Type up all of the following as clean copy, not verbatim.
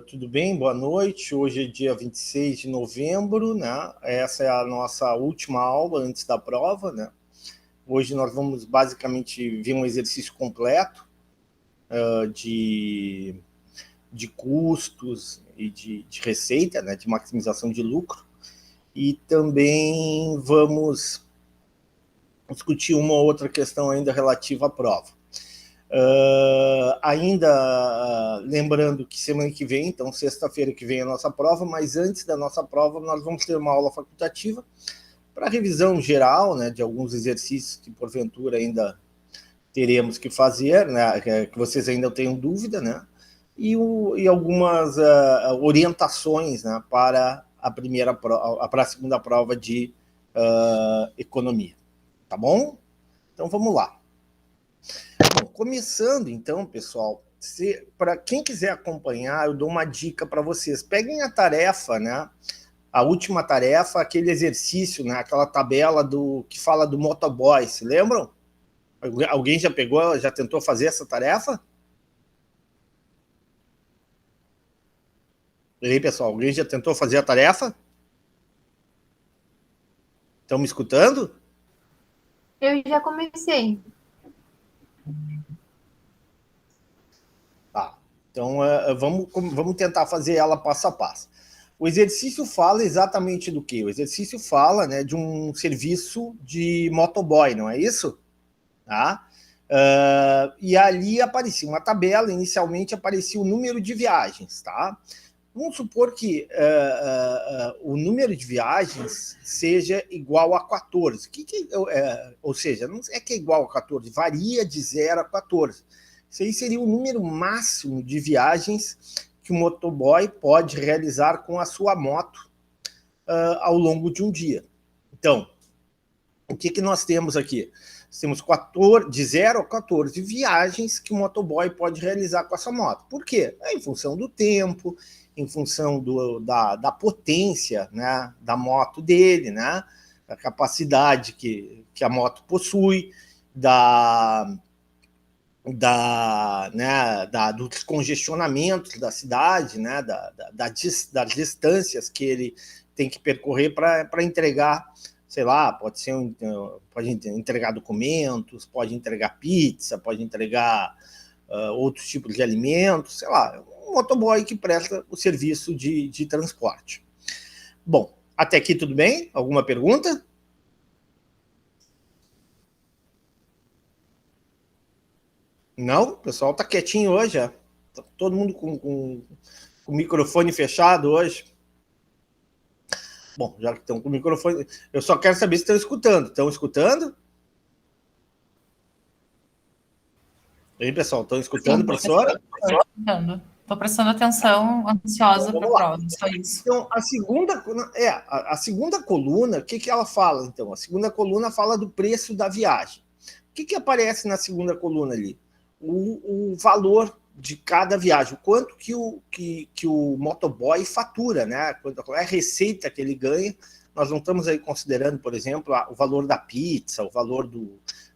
Tudo bem? Boa noite. Hoje é dia 26 de novembro, né? Essa é a nossa última aula antes da prova, né? Hoje nós vamos basicamente ver um exercício completo de custos e de receita, né? De maximização de lucro. E também vamos discutir uma ou outra questão ainda relativa à prova. Ainda lembrando que semana que vem, então sexta-feira que vem é a nossa prova, mas antes da nossa prova nós vamos ter uma aula facultativa para revisão geral, né, de alguns exercícios que porventura ainda teremos que fazer, né, que vocês ainda tenham dúvida, né, e algumas orientações, né, para a segunda prova de economia, tá bom? Então vamos lá. Bom, começando então, pessoal, para quem quiser acompanhar, eu dou uma dica para vocês. Peguem a tarefa, né? A última tarefa, aquele exercício, né? Aquela tabela que fala do motoboy, se lembram? Alguém já pegou, já tentou fazer essa tarefa? E aí, pessoal, alguém já tentou fazer a tarefa? Estão me escutando? Eu já comecei. Tá. Então, vamos tentar fazer ela passo a passo. O exercício fala exatamente do quê? O exercício fala, né, de um serviço de motoboy, não é isso? Tá? E ali aparecia uma tabela, inicialmente aparecia o número de viagens, tá? Vamos supor que o número de viagens seja igual a 14. Ou seja, não é que é igual a 14, varia de 0 a 14. Isso aí seria o número máximo de viagens que o motoboy pode realizar com a sua moto ao longo de um dia. Então, o que nós temos aqui? Temos de 0 a 14 viagens que o motoboy pode realizar com essa moto. Por quê? Em função do tempo, em função da potência, né, da moto dele, né, da capacidade que a moto possui, do descongestionamento da cidade, né, das distâncias que ele tem que percorrer para entregar, sei lá, pode entregar documentos, pode entregar pizza, pode entregar outros tipos de alimentos, sei lá, um motoboy que presta o serviço de transporte. Bom, até aqui tudo bem? Alguma pergunta? Não? O pessoal está quietinho hoje, é? Tá todo mundo com o microfone fechado hoje. Bom, já que estão com o microfone, eu só quero saber se estão escutando. Estão escutando? E aí, pessoal, estão escutando, professora? Estou prestando atenção, ansiosa Então, para a prova, só isso. Então, a segunda coluna, o que ela fala, então? A segunda coluna fala do preço da viagem. O que aparece na segunda coluna ali? O valor de cada viagem, o quanto que o motoboy fatura, né? Qual é a receita que ele ganha. Nós não estamos aí considerando, por exemplo, o valor da pizza, o valor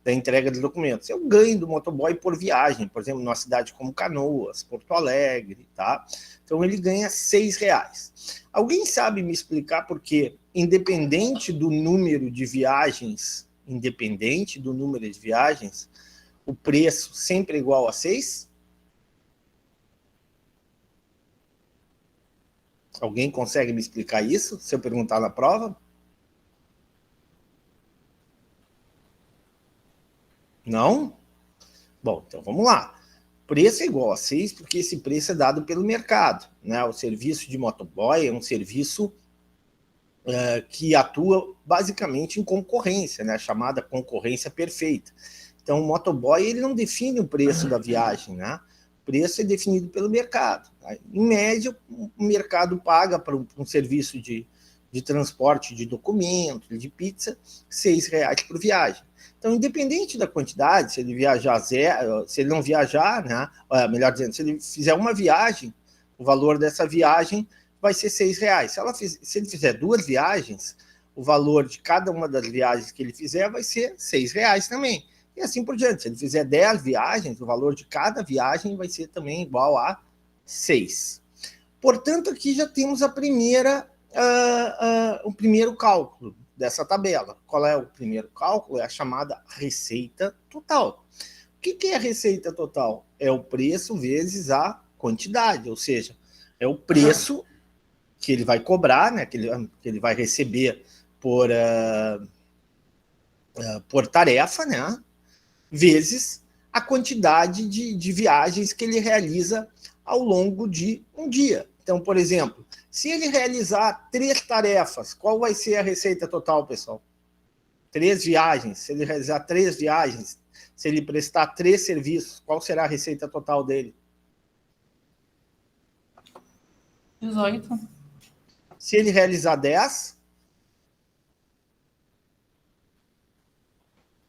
da entrega de documentos. É o ganho do motoboy por viagem, por exemplo, numa cidade como Canoas, Porto Alegre, tá? Então ele ganha R$6. Alguém sabe me explicar por que, independente do número de viagens, o preço sempre é igual a 6? Alguém consegue me explicar isso, se eu perguntar na prova? Não? Bom, então vamos lá. Preço é igual a 6 porque esse preço é dado pelo mercado, né? O serviço de motoboy é um serviço que atua basicamente em concorrência, né? Chamada concorrência perfeita. Então, o motoboy ele não define o preço da viagem, né? O preço é definido pelo mercado. Tá? Em média, o mercado paga para um serviço de transporte de documentos, de pizza, R$6 por viagem. Então, independente da quantidade, se ele viajar zero, se ele não viajar, né? Melhor dizendo, se ele fizer uma viagem, o valor dessa viagem vai ser R$6. Se ele fizer 2 viagens, o valor de cada uma das viagens que ele fizer vai ser R$6 também. E assim por diante. Se ele fizer 10 viagens, o valor de cada viagem vai ser também igual a 6. Portanto, aqui já temos o primeiro cálculo dessa tabela. Qual é o primeiro cálculo? É a chamada receita total. O que é a receita total? É o preço vezes a quantidade, ou seja, é o preço que ele vai cobrar, né, que ele vai receber por tarefa, né, vezes a quantidade de viagens que ele realiza ao longo de um dia. Então, por exemplo, se ele realizar 3 tarefas, qual vai ser a receita total, pessoal? 3 viagens. Se ele realizar 3 viagens, se ele prestar 3 serviços, qual será a receita total dele? 18. Se ele realizar 10,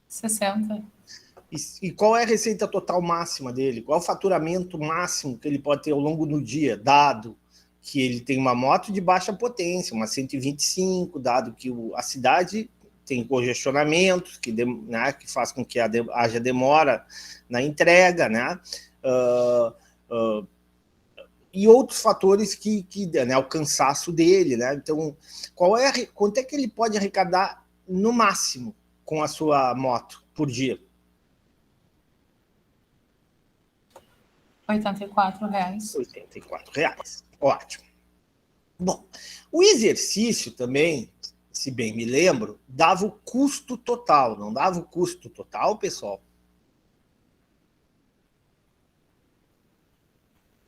60. E qual é a receita total máxima dele? Qual é o faturamento máximo que ele pode ter ao longo do dia, dado que ele tem uma moto de baixa potência, uma 125, dado que a cidade tem congestionamentos, né, que faz com que haja demora na entrega, né? E outros fatores né, o cansaço dele, né? Então, quanto é que ele pode arrecadar no máximo com a sua moto por dia? R$ 84. R$ 84. Ótimo. Bom, o exercício também, se bem me lembro, dava o custo total. Não dava o custo total, pessoal?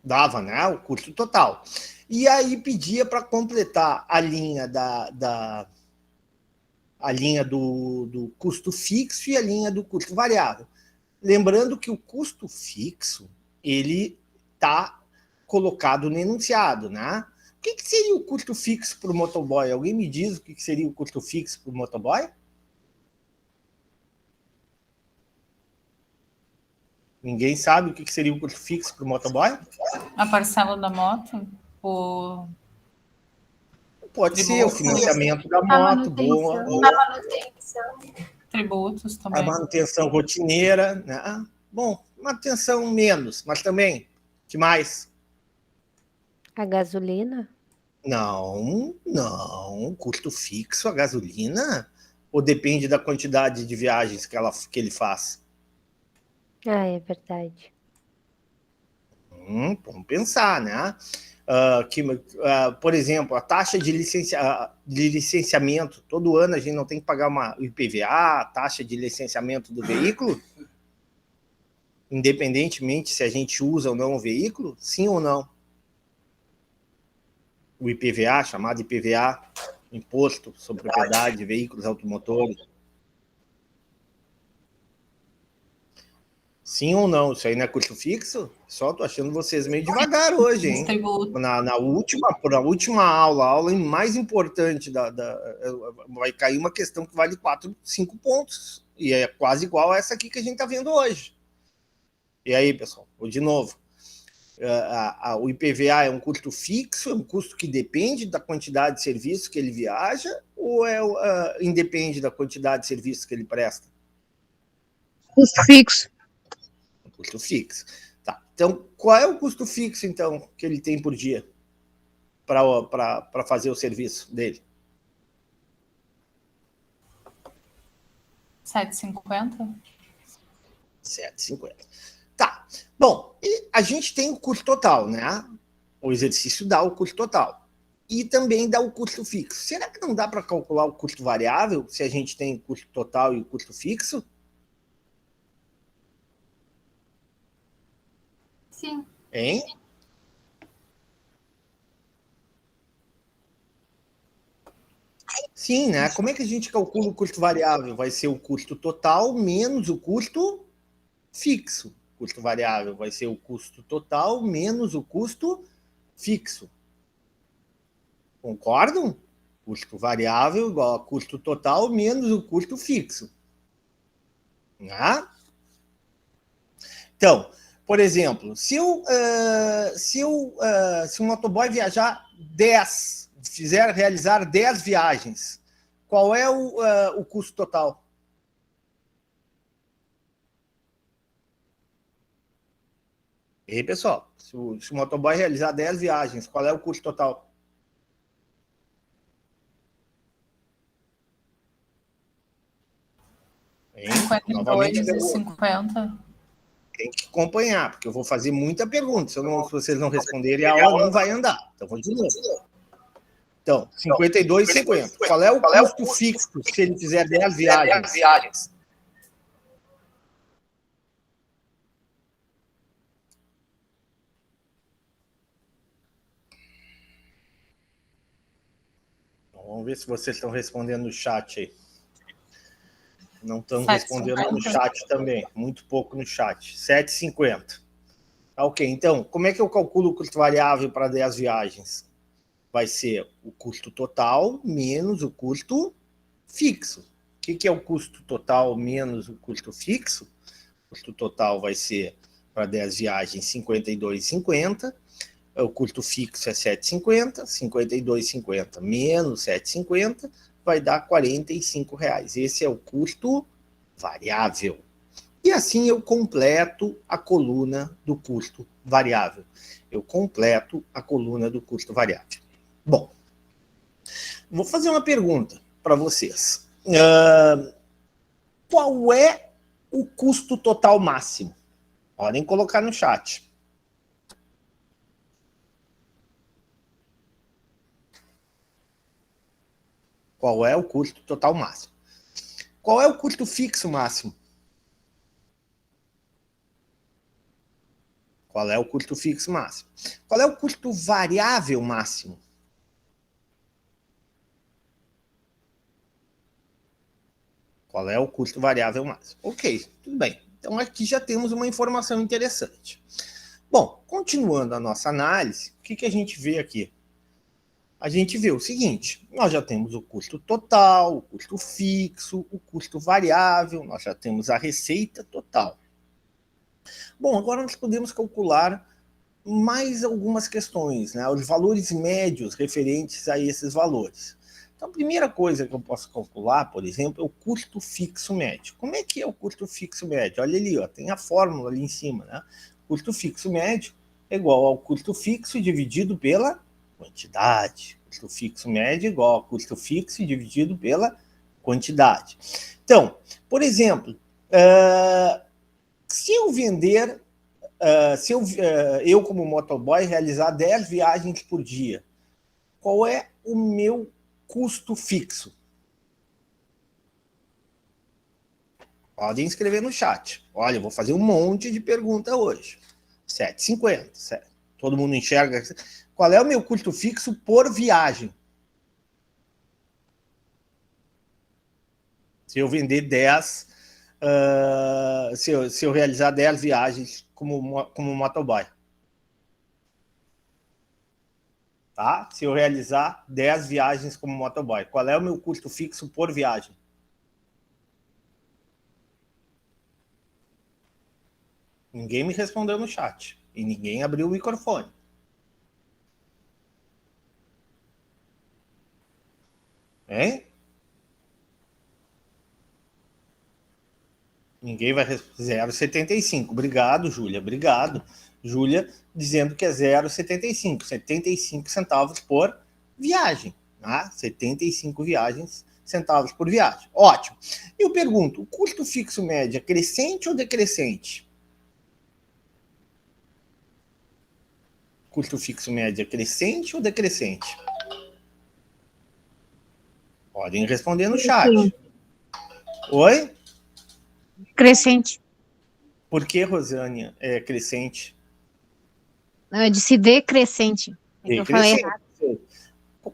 Dava, né? O custo total. E aí pedia para completar a linha a linha do custo fixo e a linha do custo variável. Lembrando que o custo fixo, ele está colocado no enunciado, né? O que seria o custo fixo para o motoboy? Alguém me diz o que seria o custo fixo para o motoboy? Ninguém sabe o que seria o custo fixo para o motoboy? A parcela da moto? O Pode ser o financiamento da A moto, tributos a também. manutenção rotineira, né? Bom, manutenção menos, mas também, que mais? A gasolina? Não, custo fixo, a gasolina? Ou depende da quantidade de viagens que ele faz? Ah, é verdade. Vamos pensar, né? Por exemplo, a taxa de licenciamento, todo ano a gente não tem que pagar uma IPVA, a taxa de licenciamento do veículo, independentemente se a gente usa ou não o veículo, sim ou não? O IPVA, chamado IPVA, Imposto sobre Propriedade de Veículos Automotores. Sim ou não? Isso aí não é custo fixo? Só tô achando vocês meio devagar hoje, hein? Na última aula mais importante vai cair uma questão que vale 4, 5 pontos. E é quase igual a essa aqui que a gente está vendo hoje. E aí, pessoal? De novo. O IPVA é um custo fixo, é um custo que depende da quantidade de serviço que ele viaja, ou independe da quantidade de serviço que ele presta? Custo fixo. Custo fixo. Tá. Então, qual é o custo fixo, então, que ele tem por dia para fazer o serviço dele? 7,50. 7,50. Tá. Bom, e a gente tem o custo total, né? O exercício dá o custo total. E também dá o custo fixo. Será que não dá para calcular o custo variável se a gente tem o custo total e o custo fixo? Sim. Hein? Sim, né? Como é que a gente calcula o custo variável? Vai ser o custo total menos o custo fixo. O custo variável vai ser o custo total menos o custo fixo. Concordam? Custo variável igual a custo total menos o custo fixo. Né? Então, por exemplo, se o motoboy viajar 10, realizar 10 viagens, qual é o custo total? E aí, pessoal, se o motoboy realizar 10 viagens, qual é o custo total? Hein? 52 e 50. Tem que acompanhar, porque eu vou fazer muita pergunta. Se vocês não responderem, a aula não vai andar. Então, vou de novo. Então, 52 e 50. Qual é o custo fixo se ele fizer 10 viagens? Então, vamos ver se vocês estão respondendo no chat aí. Não estão respondendo no chat também. Muito pouco no chat. 7,50. Ok, então, como é que eu calculo o custo variável para 10 viagens? Vai ser o custo total menos o custo fixo. O que é o custo total menos o custo fixo? O custo total vai ser, para 10 viagens, 52,50. O custo fixo é 7,50. 52,50 menos 7,50 vai dar R$ 45. Esse é o custo variável. E assim eu completo a coluna do custo variável. Bom, vou fazer uma pergunta para vocês. Qual é o custo total máximo? Podem colocar no chat. Qual é o custo total máximo? Qual é o custo fixo máximo? Qual é o custo fixo máximo? Qual é o custo variável máximo? Qual é o custo variável máximo? Ok, tudo bem. Então aqui já temos uma informação interessante. Bom, continuando a nossa análise, o que a gente vê aqui? A gente vê o seguinte, nós já temos o custo total, o custo fixo, o custo variável, nós já temos a receita total. Bom, agora nós podemos calcular mais algumas questões, né? Os valores médios referentes a esses valores. Então, a primeira coisa que eu posso calcular, por exemplo, é o custo fixo médio. Como é que é o custo fixo médio? Olha ali, ó, tem a fórmula ali em cima, né? Custo fixo médio é igual ao custo fixo dividido pela quantidade. Custo fixo médio é igual ao custo fixo dividido pela quantidade. Então, por exemplo, se eu vender, eu como motoboy realizar 10 viagens por dia, qual é o meu custo fixo? Podem escrever no chat. Olha, eu vou fazer um monte de pergunta hoje. 7,50. Todo mundo enxerga. Qual é o meu custo fixo por viagem? Se eu vender 10, se eu realizar 10 viagens como motoboy. Tá? Se eu realizar 10 viagens como motoboy, qual é o meu custo fixo por viagem? Ninguém me respondeu no chat. E ninguém abriu o microfone. Hein? Ninguém vai responder. 0,75. Obrigado, Júlia. Obrigado. Júlia dizendo que é 0,75. 75 centavos por viagem. Tá? 75 centavos por viagem. Ótimo. Eu pergunto, o custo fixo médio é crescente ou decrescente? Custo fixo médio é crescente ou decrescente? Podem responder no chat. Sim. Oi? Crescente. Por que, Rosânia, é crescente? Não, eu disse decrescente. Eu falei errado.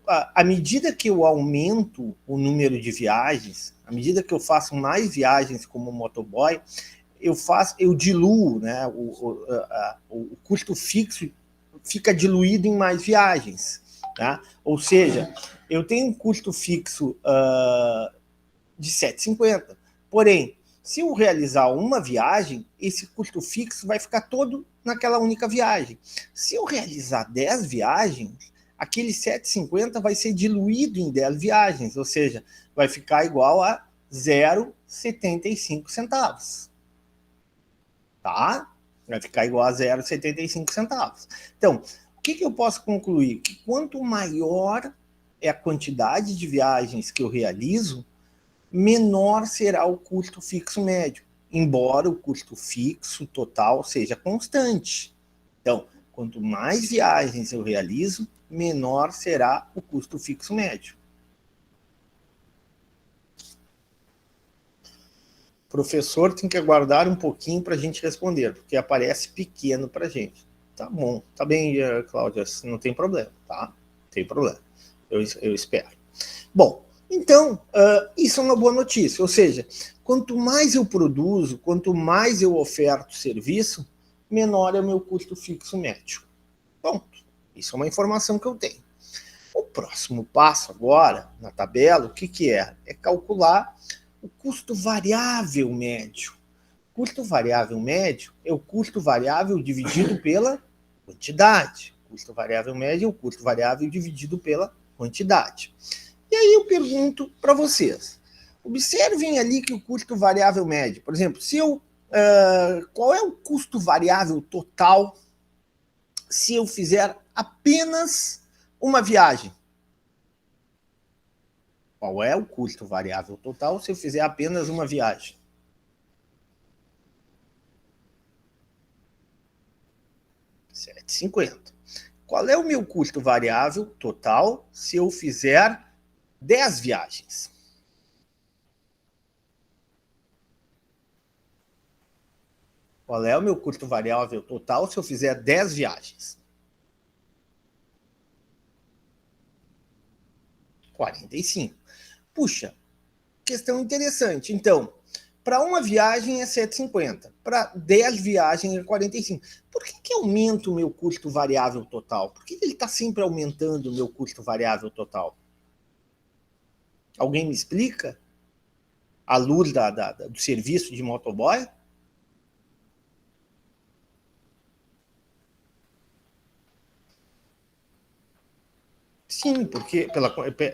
À medida que eu aumento o número de viagens, à medida que eu faço mais viagens como motoboy, eu diluo, né? O custo fixo fica diluído em mais viagens. Tá? Ou seja, eu tenho um custo fixo de 7,50. Porém, se eu realizar uma viagem, esse custo fixo vai ficar todo naquela única viagem. Se eu realizar 10 viagens, aquele 7,50 vai ser diluído em 10 viagens, ou seja, vai ficar igual a 0,75 centavos. Tá? Vai ficar igual a 0,75 centavos. Então, o que eu posso concluir? Que quanto maior é a quantidade de viagens que eu realizo, menor será o custo fixo médio, embora o custo fixo total seja constante. Então, quanto mais viagens eu realizo, menor será o custo fixo médio. O professor tem que aguardar um pouquinho para a gente responder, porque aparece pequeno para a gente. Tá bom, tá bem, Cláudia, não tem problema, tá? Não tem problema, eu espero. Bom, então, isso é uma boa notícia, ou seja, quanto mais eu produzo, quanto mais eu oferto serviço, menor é o meu custo fixo médio. Ponto. Isso é uma informação que eu tenho. O próximo passo agora, na tabela, o que é? É calcular o custo variável médio. O custo variável médio é o custo variável dividido pela quantidade. O custo variável médio é o custo variável dividido pela quantidade. E aí eu pergunto para vocês, observem ali que o custo variável médio, por exemplo, qual é o custo variável total se eu fizer apenas uma viagem? Qual é o custo variável total se eu fizer apenas uma viagem? R$7,50. Qual é o meu custo variável total se eu fizer 10 viagens? Qual é o meu custo variável total se eu fizer 10 viagens? 45. Puxa, questão interessante. Então, para uma viagem é 7,50. Para 10 viagens é 45. Por que aumenta o meu custo variável total? Por que ele está sempre aumentando o meu custo variável total? Alguém me explica? À luz do serviço de motoboy? Sim, porque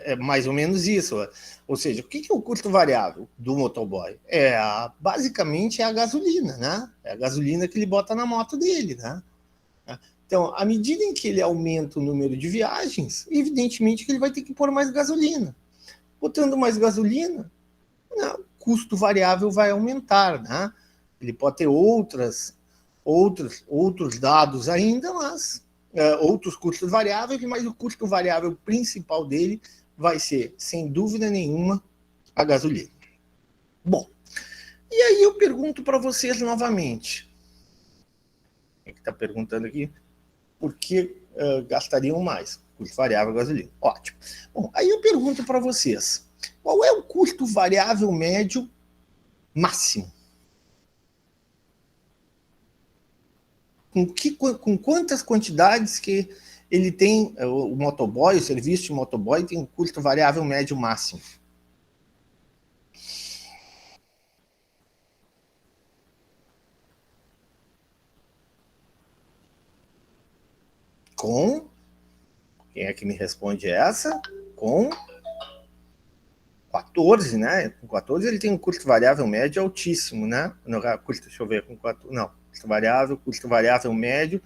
é mais ou menos isso. Ou seja, o que é o custo variável do motoboy? Basicamente é a gasolina, né? É a gasolina que ele bota na moto dele, né? Então, à medida em que ele aumenta o número de viagens, evidentemente que ele vai ter que pôr mais gasolina. Botando mais gasolina, o custo variável vai aumentar, né? Ele pode ter outros dados ainda, mas outros custos variáveis, mas o custo variável principal dele vai ser, sem dúvida nenhuma, a gasolina. Bom, e aí eu pergunto para vocês novamente. Quem está perguntando aqui? Por que gastariam mais? Custo variável gasolina. Ótimo. Bom, aí eu pergunto para vocês, qual é o custo variável médio máximo? Com quantas quantidades que ele tem, o motoboy, o serviço de motoboy tem um custo variável médio máximo? Com, quem é que me responde essa? Com 14, né? Com 14 ele tem um custo variável médio altíssimo, né? Não, deixa eu ver, com 4, não, custo variável médio,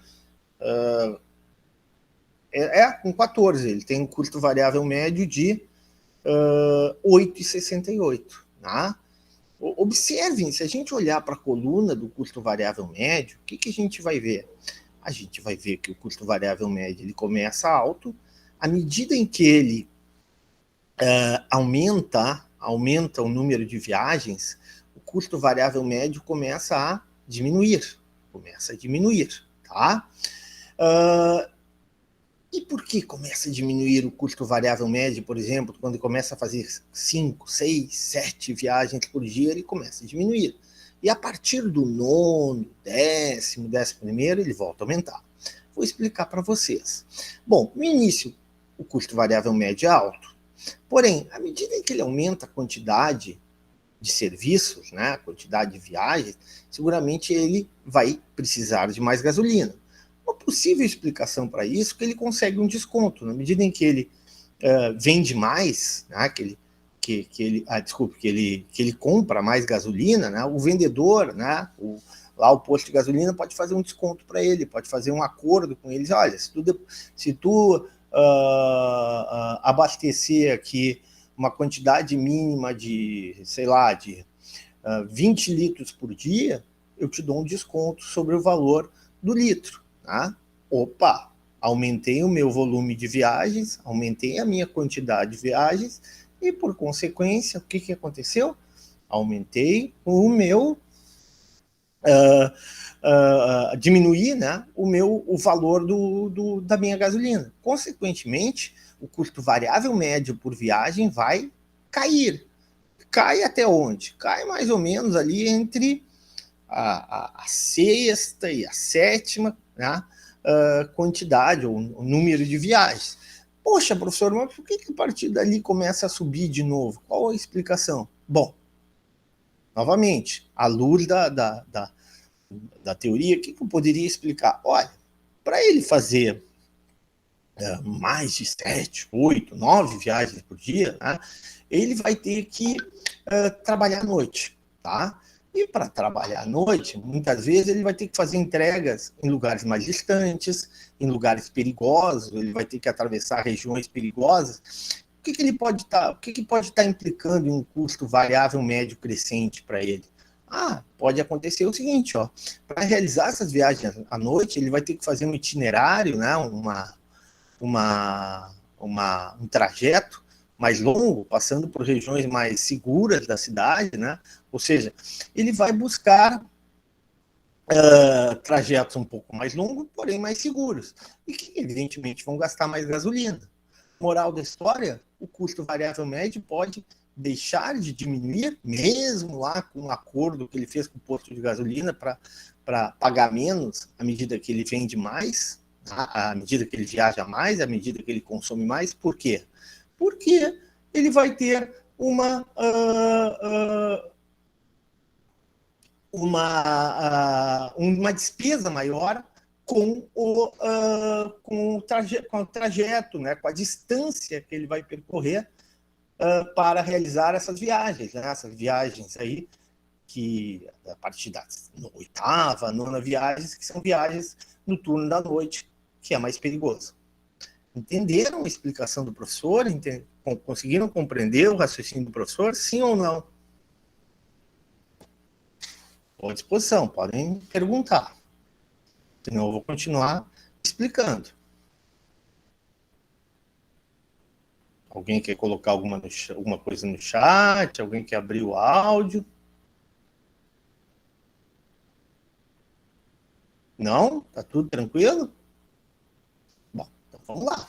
com 14, ele tem um custo variável médio de 8,68, tá? Observem, se a gente olhar para a coluna do custo variável médio, o que a gente vai ver? A gente vai ver que o custo variável médio ele começa alto, à medida em que ele aumenta o número de viagens, o custo variável médio começa a diminuir, tá? E por que começa a diminuir o custo variável médio, por exemplo, quando começa a fazer 5, 6, 7 viagens por dia, ele começa a diminuir. E a partir do 9º, 10º, 11º, ele volta a aumentar. Vou explicar para vocês. Bom, no início, o custo variável médio é alto. Porém, à medida em que ele aumenta a quantidade de serviços, né, a quantidade de viagens, seguramente ele vai precisar de mais gasolina. Uma possível explicação para isso é que ele consegue um desconto. Na medida em que ele vende mais, né, que ele compra mais gasolina, né, o vendedor, né, Lá o posto de gasolina pode fazer um desconto para ele, pode fazer um acordo com eles. Olha, se tu abastecer aqui uma quantidade mínima de, sei lá, de 20 litros por dia, eu te dou um desconto sobre o valor do litro. Tá? Opa, aumentei o meu volume de viagens, aumentei a minha quantidade de viagens e, por consequência, o que aconteceu? Aumentei o meu... diminuir, né, o valor da minha gasolina. Consequentemente, o custo variável médio por viagem vai cair. Cai até onde? Cai mais ou menos ali entre a sexta e a sétima, né, quantidade ou número de viagens. Poxa, professor, mas por que a partir dali começa a subir de novo? Qual a explicação? Bom, novamente, à luz da teoria, o que eu poderia explicar? Olha, para ele fazer mais de 7, 8, 9 viagens por dia, né, ele vai ter que trabalhar à noite, tá? E para trabalhar à noite, muitas vezes ele vai ter que fazer entregas em lugares mais distantes, em lugares perigosos, ele vai ter que atravessar regiões perigosas. O que ele pode estar, o que pode estar implicando em um custo variável médio crescente para ele? Pode acontecer o seguinte, ó, para realizar essas viagens à noite, ele vai ter que fazer um itinerário, né, um trajeto mais longo, passando por regiões mais seguras da cidade, né? Ou seja, ele vai buscar trajetos um pouco mais longos, porém mais seguros, e que evidentemente vão gastar mais gasolina. Moral da história, o custo variável médio pode deixar de diminuir, mesmo lá com um acordo que ele fez com o posto de gasolina para pagar menos à medida que ele vende mais, à medida que ele viaja mais, à medida que ele consome mais. Por quê? Porque ele vai ter uma despesa maior com o trajeto, né, com a distância que ele vai percorrer para realizar essas viagens, né, essas viagens aí que a partir da oitava, nona viagens, que são viagens no turno da noite, que é mais perigoso. Entenderam a explicação do professor? Conseguiram compreender o raciocínio do professor? Sim ou não? Estou à disposição, podem perguntar. Senão eu vou continuar explicando. Alguém quer colocar alguma coisa no chat? Alguém quer abrir o áudio? Não? Tá tudo tranquilo? Bom, então vamos lá.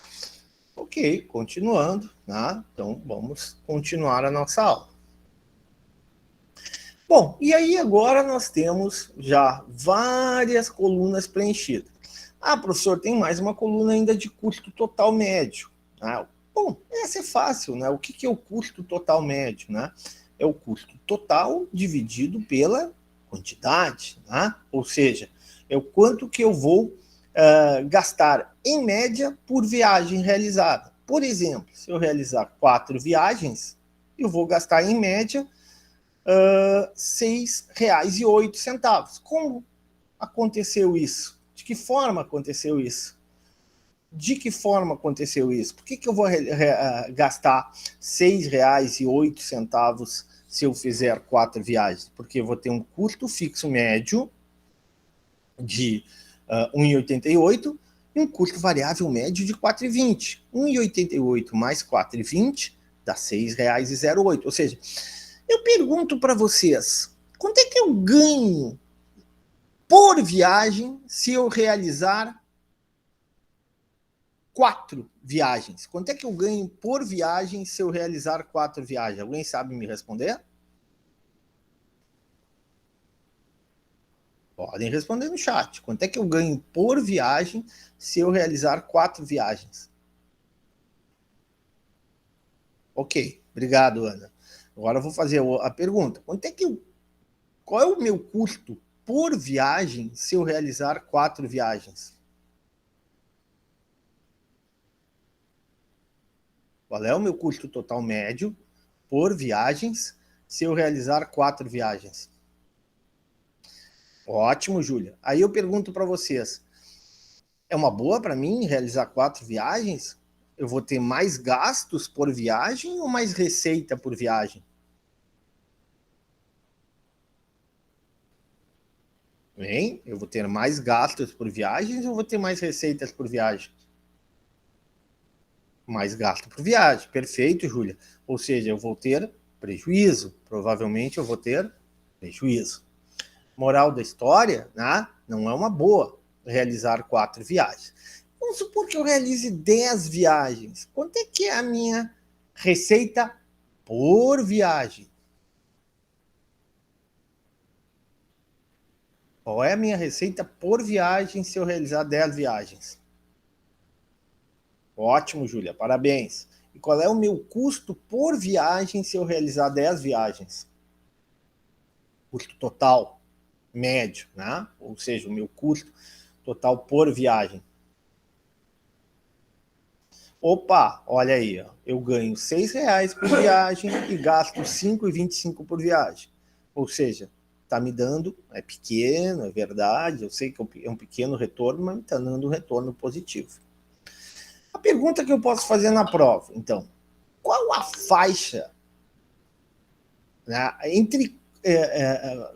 Ok, continuando, né? Então vamos continuar a nossa aula. Bom, e aí agora nós temos já várias colunas preenchidas. Professor, tem mais uma coluna ainda de custo total médio. Bom, essa é fácil, né? O que é o custo total médio, né? É o custo total dividido pela quantidade, né? Ou seja, é o quanto que eu vou gastar em média por viagem realizada. Por exemplo, se eu realizar 4 viagens, eu vou gastar em média R$ 6,08. Como aconteceu isso? De que forma aconteceu isso? Por que eu vou gastar R$ 6,08 se eu fizer 4 viagens? Porque eu vou ter um custo fixo médio de R$ 1,88 e um custo variável médio de R$ 4,20. R$ 1,88 mais R$ 4,20 dá R$ 6,08. Ou seja, eu pergunto para vocês, quanto é que eu ganho por viagem se eu realizar 4 viagens? Quanto é que eu ganho por viagem se eu realizar 4 viagens? Alguém sabe me responder? Podem responder no chat. Quanto é que eu ganho por viagem se eu realizar 4 viagens? Ok, obrigado, Ana. Agora eu vou fazer a pergunta. Qual é o meu custo por viagem se eu realizar 4 viagens? Qual é o meu custo total médio por viagens se eu realizar 4 viagens? Ótimo, Júlia. Aí eu pergunto para vocês, é uma boa para mim realizar 4 viagens? Eu vou ter mais gastos por viagem ou mais receita por viagem? Hein? Eu vou ter mais gastos por viagens ou vou ter mais receitas por viagem? Mais gasto por viagem. Perfeito, Júlia. Ou seja, eu vou ter prejuízo. Provavelmente eu vou ter prejuízo. Moral da história, né? Não é uma boa realizar 4 viagens. Vamos supor que eu realize 10 viagens. Quanto é que é a minha receita por viagem? Qual é a minha receita por viagem se eu realizar 10 viagens? Ótimo, Júlia, parabéns. E qual é o meu custo por viagem se eu realizar 10 viagens? Custo total, médio, né? Ou seja, o meu custo total por viagem. Opa, olha aí, ó. Eu ganho R$6 por viagem e gasto R$5,25 por viagem. Ou seja, está me dando, é pequeno, é verdade, eu sei que é um pequeno retorno, mas está dando um retorno positivo. A pergunta que eu posso fazer na prova, então, qual a faixa, né, entre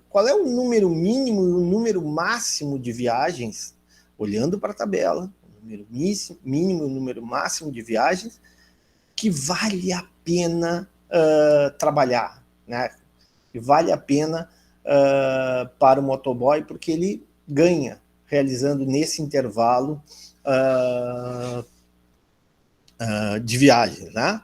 qual é o número mínimo e o número máximo de viagens, olhando para a tabela, o número mínimo e o número máximo de viagens, que vale a pena trabalhar, né? Que vale a pena para o motoboy, porque ele ganha realizando nesse intervalo de viagem, né?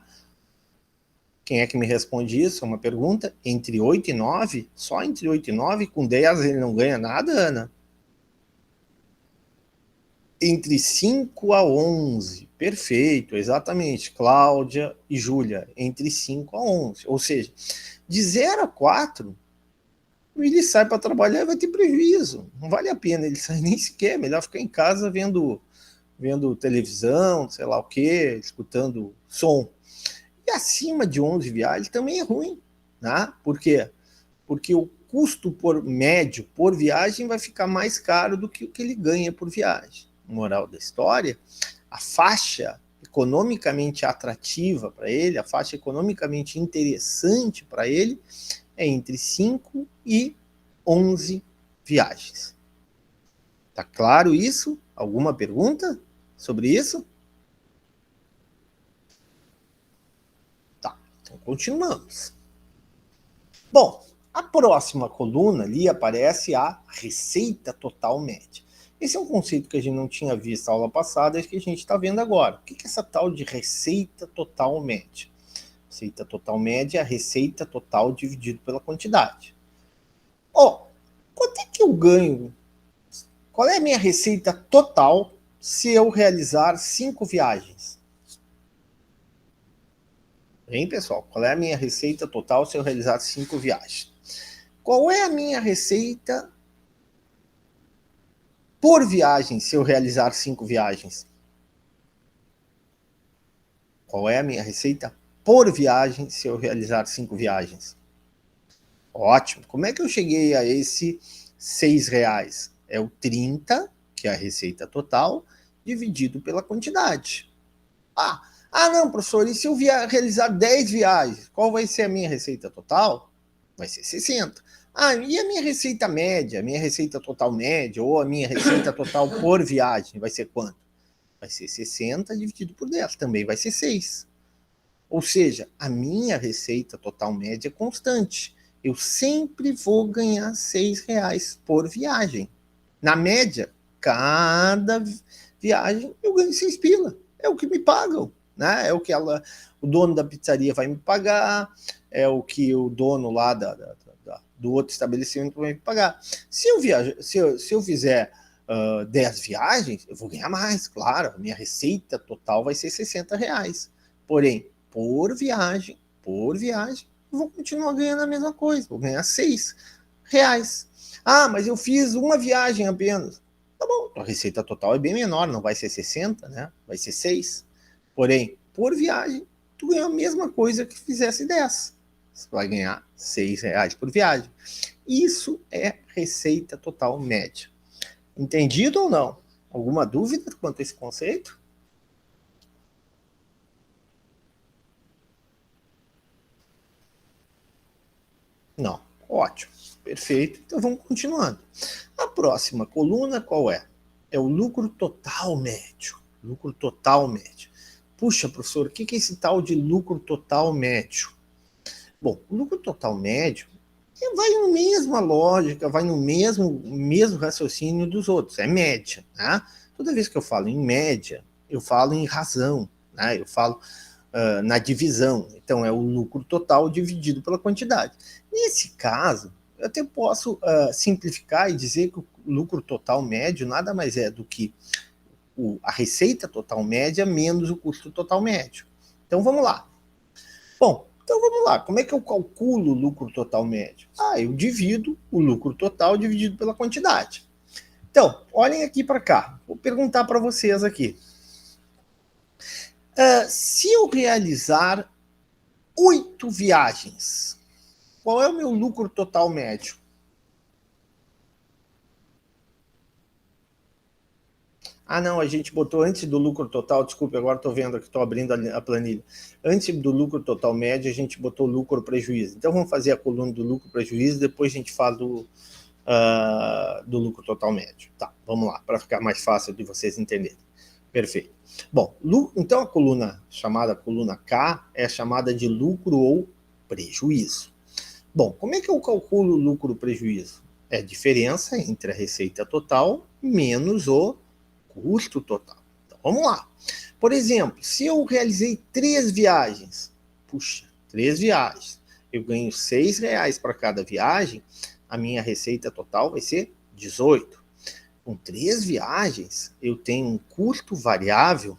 Quem é que me responde isso? É uma pergunta. Entre 8 e 9? Só entre 8 e 9? Com 10 ele não ganha nada, Ana? Entre 5 a 11. Perfeito, exatamente. Cláudia e Júlia. Entre 5 a 11. Ou seja, de 0 a 4, ele sai para trabalhar e vai ter prejuízo. Não vale a pena ele sair nem sequer. Melhor ficar em casa vendo televisão, sei lá o quê, escutando som. E acima de 11 viagens também é ruim, né? Por quê? Porque o custo médio por viagem vai ficar mais caro do que o que ele ganha por viagem. Moral da história, a faixa economicamente atrativa para ele, a faixa economicamente interessante para ele, é entre 5 e 11 viagens. Tá claro isso? Alguma pergunta sobre isso? Então, continuamos. Bom, a próxima coluna ali aparece a receita total média. Esse é um conceito que a gente não tinha visto na aula passada e que a gente está vendo agora. O que é essa tal de receita total média? Receita total média é a receita total dividido pela quantidade. Quanto é que eu ganho? Qual é a minha receita total se eu realizar 5 viagens? Hein, pessoal? Qual é a minha receita total se eu realizar 5 viagens? Qual é a minha receita por viagem se eu realizar 5 viagens? Qual é a minha receita por viagem se eu realizar 5 viagens? Ótimo. Como é que eu cheguei a esse R$6? É o 30, que é a receita total, dividido pela quantidade. Não, professor, e se eu realizar 10 viagens, qual vai ser a minha receita total? Vai ser 60. E a minha receita média, a minha receita total média, ou a minha receita total por viagem, vai ser quanto? Vai ser 60 dividido por 10, também vai ser 6. Ou seja, a minha receita total média é constante. Eu sempre vou ganhar R$6 por viagem. Na média, cada viagem eu ganho 6 pila. É o que me pagam. Né? É o que o dono da pizzaria vai me pagar, é o que o dono lá do outro estabelecimento vai me pagar. Se eu fizer 10 viagens, eu vou ganhar mais, claro. A minha receita total vai ser R$60. Porém, por viagem, eu vou continuar ganhando a mesma coisa. Vou ganhar R$6. Mas eu fiz uma viagem apenas. Tá bom, a receita total é bem menor, não vai ser 60, né? Vai ser 6. Porém, por viagem, tu ganha a mesma coisa que fizesse 10. Você vai ganhar R$6 por viagem. Isso é receita total média. Entendido ou não? Alguma dúvida quanto a esse conceito? Não. Ótimo. Perfeito. Então vamos continuando. A próxima coluna qual é? É o lucro total médio. Lucro total médio. Puxa, professor, o que é esse tal de lucro total médio? Bom, o lucro total médio vai na mesma lógica, vai no mesmo raciocínio dos outros, é média. Né? Toda vez que eu falo em média, eu falo em razão, né? Eu falo na divisão. Então, é o lucro total dividido pela quantidade. Nesse caso, eu até posso simplificar e dizer que o lucro total médio nada mais é do que a receita total média menos o custo total médio. Então, vamos lá. Bom, então vamos lá. Como é que eu calculo o lucro total médio? Eu divido o lucro total dividido pela quantidade. Então, olhem aqui para cá. Vou perguntar para vocês aqui. Se eu realizar 8 viagens, qual é o meu lucro total médio? Não, a gente botou antes do lucro total, desculpe, agora estou vendo aqui, estou abrindo a planilha. Antes do lucro total médio, a gente botou lucro prejuízo. Então vamos fazer a coluna do lucro prejuízo, depois a gente fala do lucro total médio. Tá, vamos lá, para ficar mais fácil de vocês entenderem. Perfeito. Bom, então a coluna chamada coluna K é chamada de lucro ou prejuízo. Bom, como é que eu calculo o lucro prejuízo? É a diferença entre a receita total menos o custo total. Então, vamos lá. Por exemplo, se eu realizei 3 viagens, puxa, 3 viagens, eu ganho R$6 para cada viagem, a minha receita total vai ser 18. Com 3 viagens, eu tenho um custo variável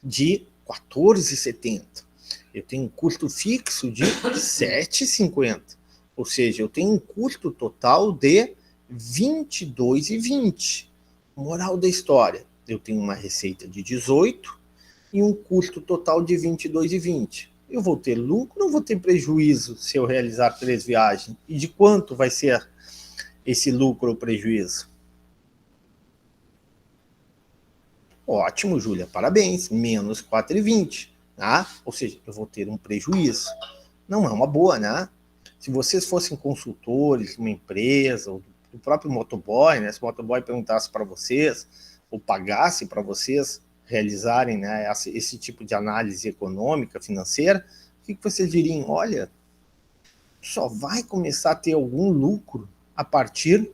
de R$14,70. Eu tenho um custo fixo de R$7,50. Ou seja, eu tenho um custo total de R$22,20. Moral da história, eu tenho uma receita de 18 e um custo total de R$22,20. Eu vou ter lucro ou vou ter prejuízo se eu realizar 3 viagens? E de quanto vai ser esse lucro ou prejuízo? Ótimo, Júlia, parabéns, menos R$4,20. Tá? Ou seja, eu vou ter um prejuízo. Não é uma boa, né? Se vocês fossem consultores de uma empresa, ou do próprio motoboy, né? Se o motoboy perguntasse para vocês, ou pagasse para vocês realizarem, né, esse tipo de análise econômica, financeira, o que vocês diriam? Olha, só vai começar a ter algum lucro a partir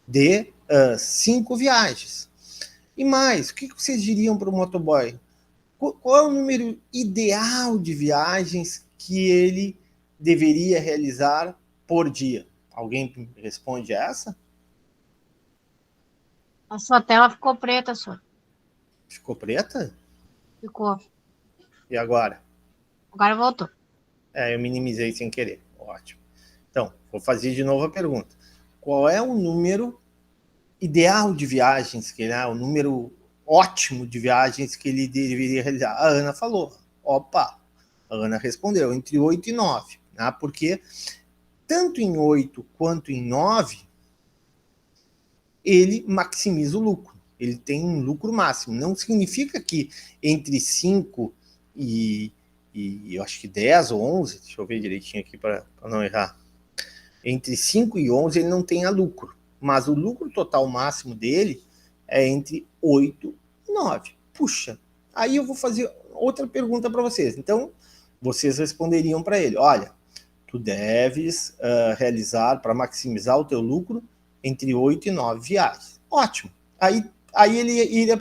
de 5 viagens. E mais, o que vocês diriam para o motoboy? Qual é o número ideal de viagens que ele deveria realizar por dia? Alguém responde essa? A sua tela ficou preta, senhor. Ficou preta? Ficou. E agora? Agora voltou. Eu minimizei sem querer. Ótimo. Então, vou fazer de novo a pergunta. Qual é o número ideal de viagens, o número ótimo de viagens que ele deveria realizar? A Ana falou. Opa! A Ana respondeu, entre 8 e 9. Né? Porque tanto em 8 quanto em 9, ele maximiza o lucro. Ele tem um lucro máximo. Não significa que entre 5 e eu acho que 10 ou 11, deixa eu ver direitinho aqui para não errar, entre 5 e 11 ele não tenha lucro, mas o lucro total máximo dele é entre 8 e 9. Puxa, aí eu vou fazer outra pergunta para vocês. Então, vocês responderiam para ele, olha, tu deves realizar, para maximizar o teu lucro, entre 8 e 9 viagens. Ótimo. Aí ele ia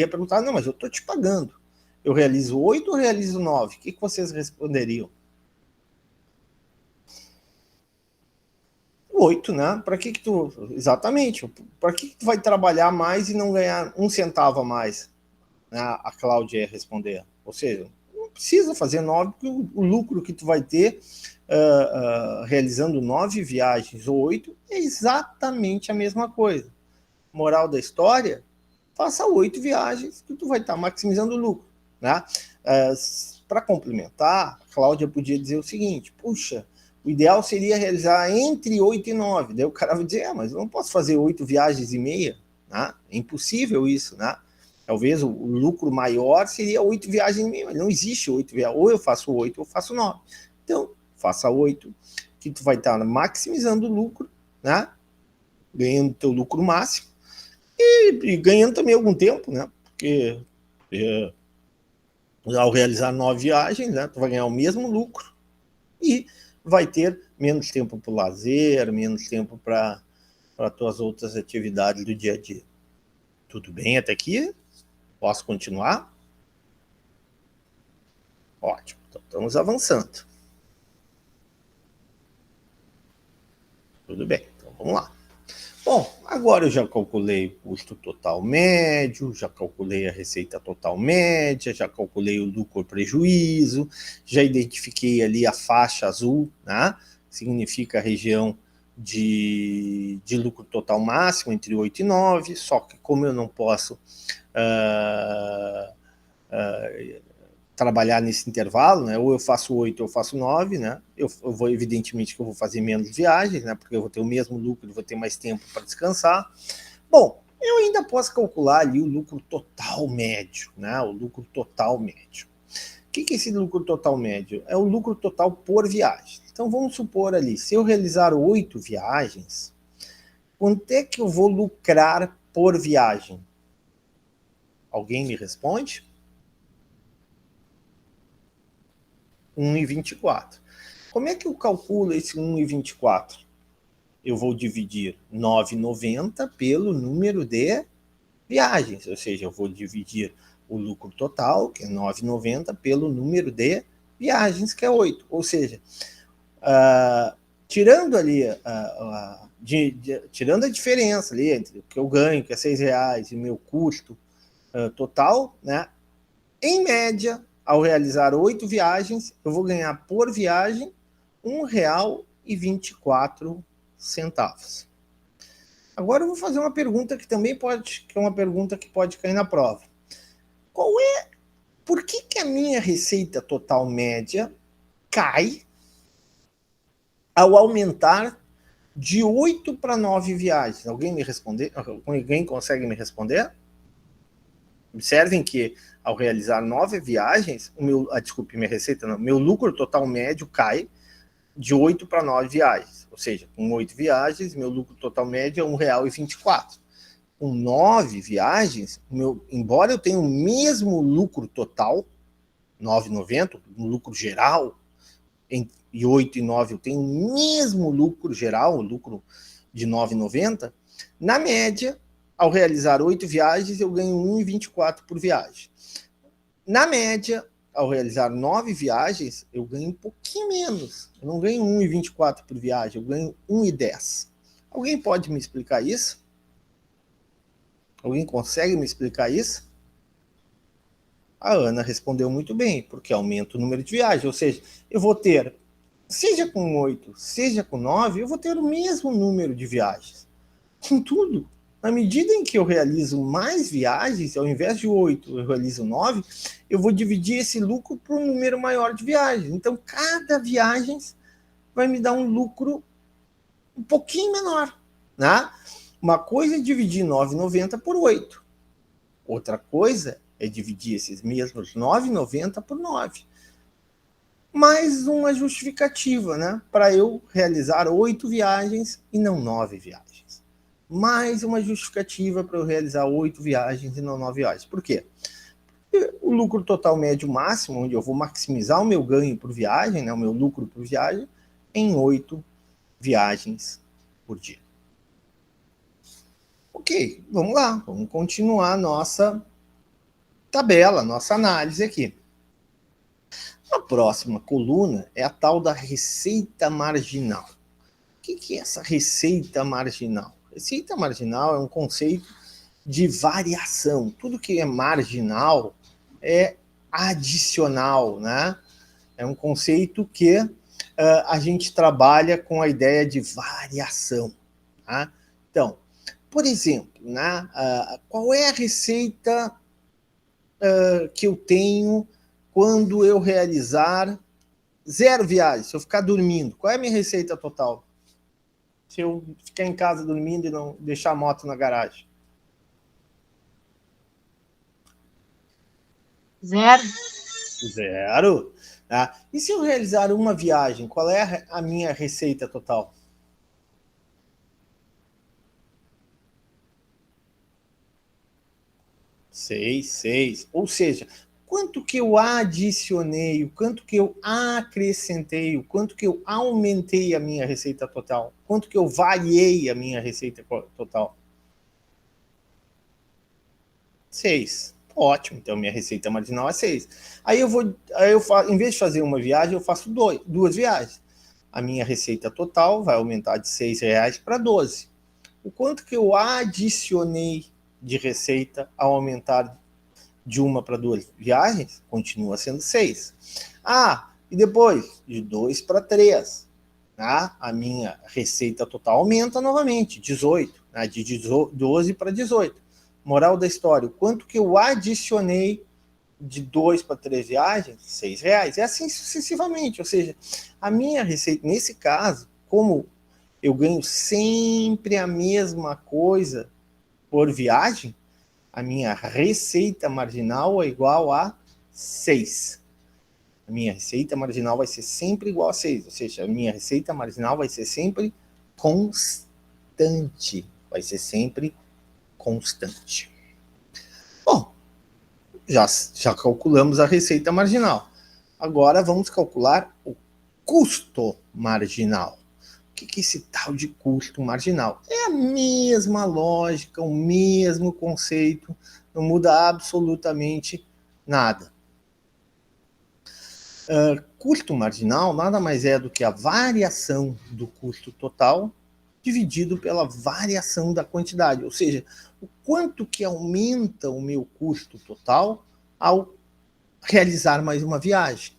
perguntar, não, mas eu estou te pagando. Eu realizo 8 ou realizo 9? O que vocês responderiam? 8, né? Para que tu... Exatamente. Para que tu vai trabalhar mais e não ganhar 1 centavo a mais? A Cláudia ia responder. Ou seja, não precisa fazer 9, porque o lucro que tu vai ter realizando 9 viagens ou 8 é exatamente a mesma coisa. Moral da história, faça 8 viagens que tu vai estar maximizando o lucro. Né? Para complementar, a Cláudia podia dizer o seguinte, puxa, O ideal seria realizar entre 8 e 9. Daí o cara vai dizer, mas eu não posso fazer 8 viagens e meia. Né? É impossível isso, né? Talvez o lucro maior seria 8 viagens e meia, mas não existe 8 viagens. Ou eu faço 8 ou eu faço 9. Então, faça 8, que tu vai estar maximizando o lucro, né? Ganhando teu lucro máximo e ganhando também algum tempo, né? Porque ao realizar 9 viagens, né, tu vai ganhar o mesmo lucro e vai ter menos tempo para o lazer, menos tempo para tuas outras atividades do dia a dia. Tudo bem até aqui? Posso continuar? Ótimo, então estamos avançando. Tudo bem, então vamos lá. Bom, agora eu já calculei o custo total médio, já calculei a receita total média, já calculei o lucro prejuízo, já identifiquei ali a faixa azul, né? Significa a região de lucro total máximo entre 8 e 9, só que como eu não posso trabalhar nesse intervalo, né? Ou eu faço 8 ou eu faço 9, né? Eu vou, evidentemente, que eu vou fazer menos viagens, né? Porque eu vou ter o mesmo lucro, vou ter mais tempo para descansar. Bom, eu ainda posso calcular ali o lucro total médio, né? O lucro total médio. O que é esse lucro total médio? É o lucro total por viagem. Então, vamos supor ali, se eu realizar 8 viagens, quanto é que eu vou lucrar por viagem? Alguém me responde? 1,24. Como é que eu calculo esse 1,24? Eu vou dividir 9,90 pelo número de viagens, ou seja, eu vou dividir o lucro total, que é 9,90, pelo número de viagens, que é 8. Ou seja, tirando ali, tirando a diferença ali entre o que eu ganho, que é R$6, e o meu custo total, né? Em média, ao realizar 8 viagens, eu vou ganhar por viagem R$1,24. Agora eu vou fazer uma pergunta que também pode cair na prova. Por que a minha receita total média cai ao aumentar de 8 para 9 viagens? Alguém consegue me responder? Observem que ao realizar 9 viagens, meu lucro total médio cai de 8 para 9 viagens. Ou seja, com 8 viagens, meu lucro total médio é R$1,24. Com 9 viagens, embora eu tenha o mesmo lucro total, 9,90, no lucro geral, e 8 e 9 eu tenho o mesmo lucro geral, o lucro de 9,90, na média, ao realizar 8 viagens, eu ganho 1,24 por viagem. Na média, ao realizar 9 viagens, eu ganho um pouquinho menos. Eu não ganho 1,24 por viagem, eu ganho 1,10. Alguém pode me explicar isso? Alguém consegue me explicar isso? A Ana respondeu muito bem, porque aumenta o número de viagens. Ou seja, eu vou ter, seja com 8, seja com 9, eu vou ter o mesmo número de viagens. Contudo, na medida em que eu realizo mais viagens, ao invés de 8, eu realizo 9, eu vou dividir esse lucro por um número maior de viagens. Então, cada viagem vai me dar um lucro um pouquinho menor. Né? Uma coisa é dividir 9,90 por 8. Outra coisa é dividir esses mesmos 9,90 por 9. Mais uma justificativa, né? Para eu realizar 8 viagens e não 9 viagens. Mais uma justificativa para eu realizar 8 viagens e não 9 viagens. Por quê? Porque o lucro total médio máximo, onde eu vou maximizar o meu ganho por viagem, né, o meu lucro por viagem, em 8 viagens por dia. Ok, vamos lá. Vamos continuar a nossa tabela, nossa análise aqui. A próxima coluna é a tal da receita marginal. O que é essa receita marginal? Receita marginal é um conceito de variação. Tudo que é marginal é adicional, né? É um conceito que a gente trabalha com a ideia de variação. Tá? Então, por exemplo, né, qual é a receita que eu tenho quando eu realizar 0 viagens, se eu ficar dormindo, qual é a minha receita total? Se eu ficar em casa dormindo e não deixar a moto na garagem. 0. 0. Tá? E se eu realizar uma viagem, qual é a minha receita total? 6. Ou seja, quanto que eu adicionei, o quanto que eu acrescentei, o quanto que eu aumentei a minha receita total, quanto que eu variei a minha receita total? 6. Ótimo, então minha receita marginal é 6. Aí eu faço, em vez de fazer uma viagem, eu faço 2 viagens. A minha receita total vai aumentar de R$6 para 12. O quanto que eu adicionei de receita ao aumentar de 1 para 2 viagens? Continua sendo 6. E depois, de 2 para 3, tá? A minha receita total aumenta novamente, 18, né? De 12 para 18. Moral da história, o quanto que eu adicionei de 2 para 3 viagens? R$6. É assim sucessivamente, ou seja, a minha receita, nesse caso, como eu ganho sempre a mesma coisa por viagem, a minha receita marginal é igual a 6. A minha receita marginal vai ser sempre igual a 6, ou seja, a minha receita marginal vai ser sempre constante. Vai ser sempre constante. Bom, já calculamos a receita marginal. Agora vamos calcular o custo marginal. O que é esse tal de custo marginal? É a mesma lógica, o mesmo conceito, não muda absolutamente nada. Custo marginal nada mais é do que a variação do custo total dividido pela variação da quantidade, ou seja, o quanto que aumenta o meu custo total ao realizar mais uma viagem.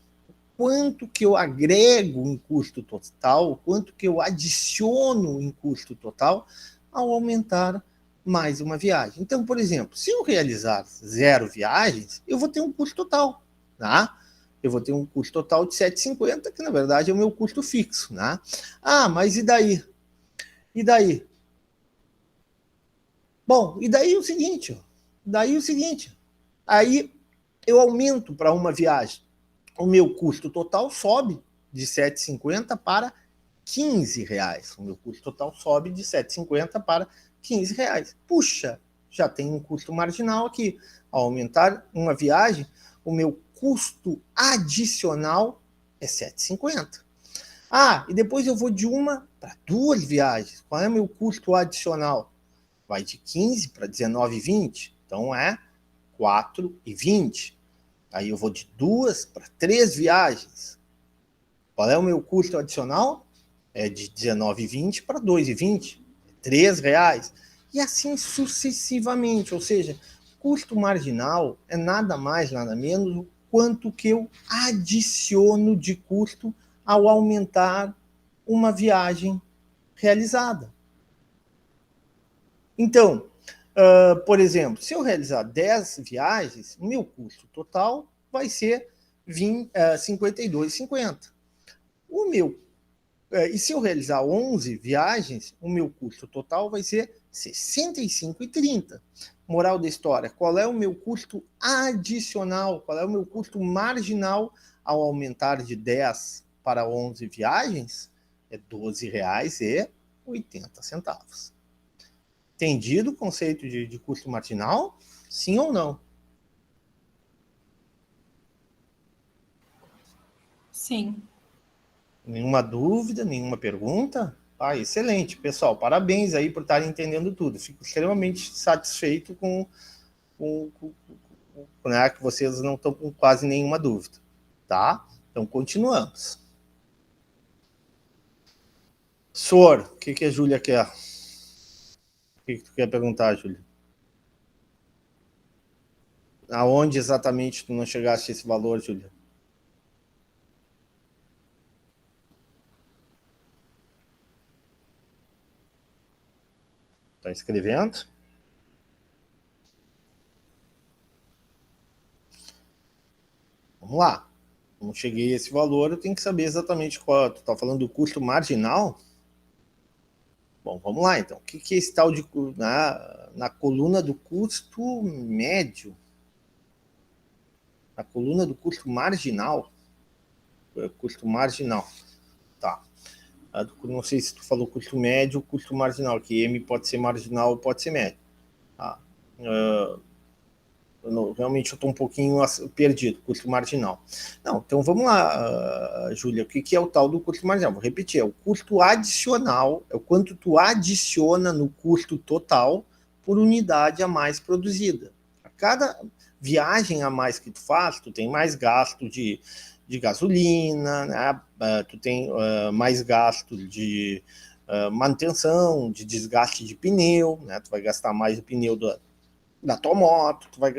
Quanto que eu agrego em custo total, quanto que eu adiciono em custo total ao aumentar mais uma viagem. Então, por exemplo, se eu realizar 0 viagens, eu vou ter um custo total, tá? Eu vou ter um custo total de R$7,50, que na verdade é o meu custo fixo, né? Mas e daí? E daí? Bom, e daí o seguinte, aí eu aumento para uma viagem. O meu custo total sobe de R$7,50 para R$15. O meu custo total sobe de R$7,50 para R$15. Puxa, já tem um custo marginal aqui. Ao aumentar uma viagem, o meu custo adicional é R$7,50. E depois eu vou de 1 para 2 viagens. Qual é o meu custo adicional? Vai de 15 para 19,20. Então é 4,20. Aí eu vou de 2 para 3 viagens. Qual é o meu custo adicional? É de 19,20 para 2,20. R$3. E assim sucessivamente. Ou seja, custo marginal é nada mais, nada menos o quanto que eu adiciono de custo ao aumentar uma viagem realizada. Então, por exemplo, se eu realizar 10 viagens, o meu custo total vai ser R$52,50. E se eu realizar 11 viagens, o meu custo total vai ser R$65,30. Moral da história, qual é o meu custo adicional, qual é o meu custo marginal ao aumentar de 10 para 11 viagens? É R$12,80. Entendido o conceito de custo marginal? Sim ou não? Sim. Nenhuma dúvida, nenhuma pergunta? Excelente, pessoal. Parabéns aí por estarem entendendo tudo. Fico extremamente satisfeito com né, que vocês não estão com quase nenhuma dúvida. Tá? Então, continuamos. Sor, o que a Júlia quer? O que tu quer perguntar, Júlia? Aonde exatamente tu não chegaste a esse valor, Júlia? Está escrevendo? Vamos lá. Não cheguei a esse valor, eu tenho que saber exatamente qual. Tu está falando do custo marginal? Bom, vamos lá, então. O que é esse tal de... Na coluna do custo médio? Na coluna do custo marginal? Custo marginal. Tá. Não sei se tu falou custo médio ou custo marginal, que M pode ser marginal ou pode ser médio. Tá. Realmente eu estou um pouquinho perdido, custo marginal. Não, então vamos lá, Júlia, o que é o tal do custo marginal? Vou repetir, é o custo adicional, é o quanto tu adiciona no custo total por unidade a mais produzida. A cada viagem a mais que tu faz, tu tem mais gasto de gasolina, né? Tu tem mais gasto de manutenção, de desgaste de pneu, né? Tu vai gastar mais o pneu da tua moto, tu vai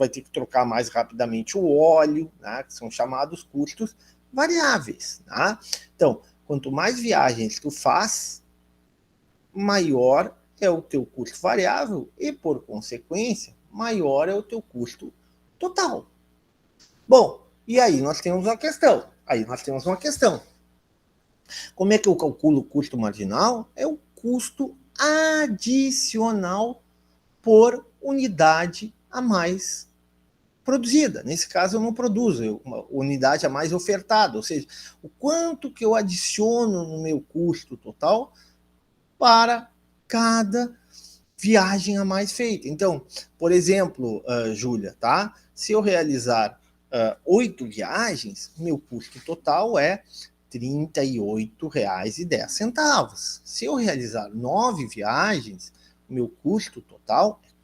ter que trocar mais rapidamente o óleo, né, que são chamados custos variáveis. Né? Então, quanto mais viagens tu faz, maior é o teu custo variável e, por consequência, maior é o teu custo total. Bom, e aí nós temos uma questão. Como é que eu calculo o custo marginal? É o custo adicional por unidade a mais produzida. Nesse caso, eu não produzo, uma unidade a mais ofertada, ou seja, o quanto que eu adiciono no meu custo total para cada viagem a mais feita. Então, por exemplo, Júlia, tá? Se eu realizar 8 viagens, meu custo total é R$ 38,10. Se eu realizar 9 viagens, meu custo total é R$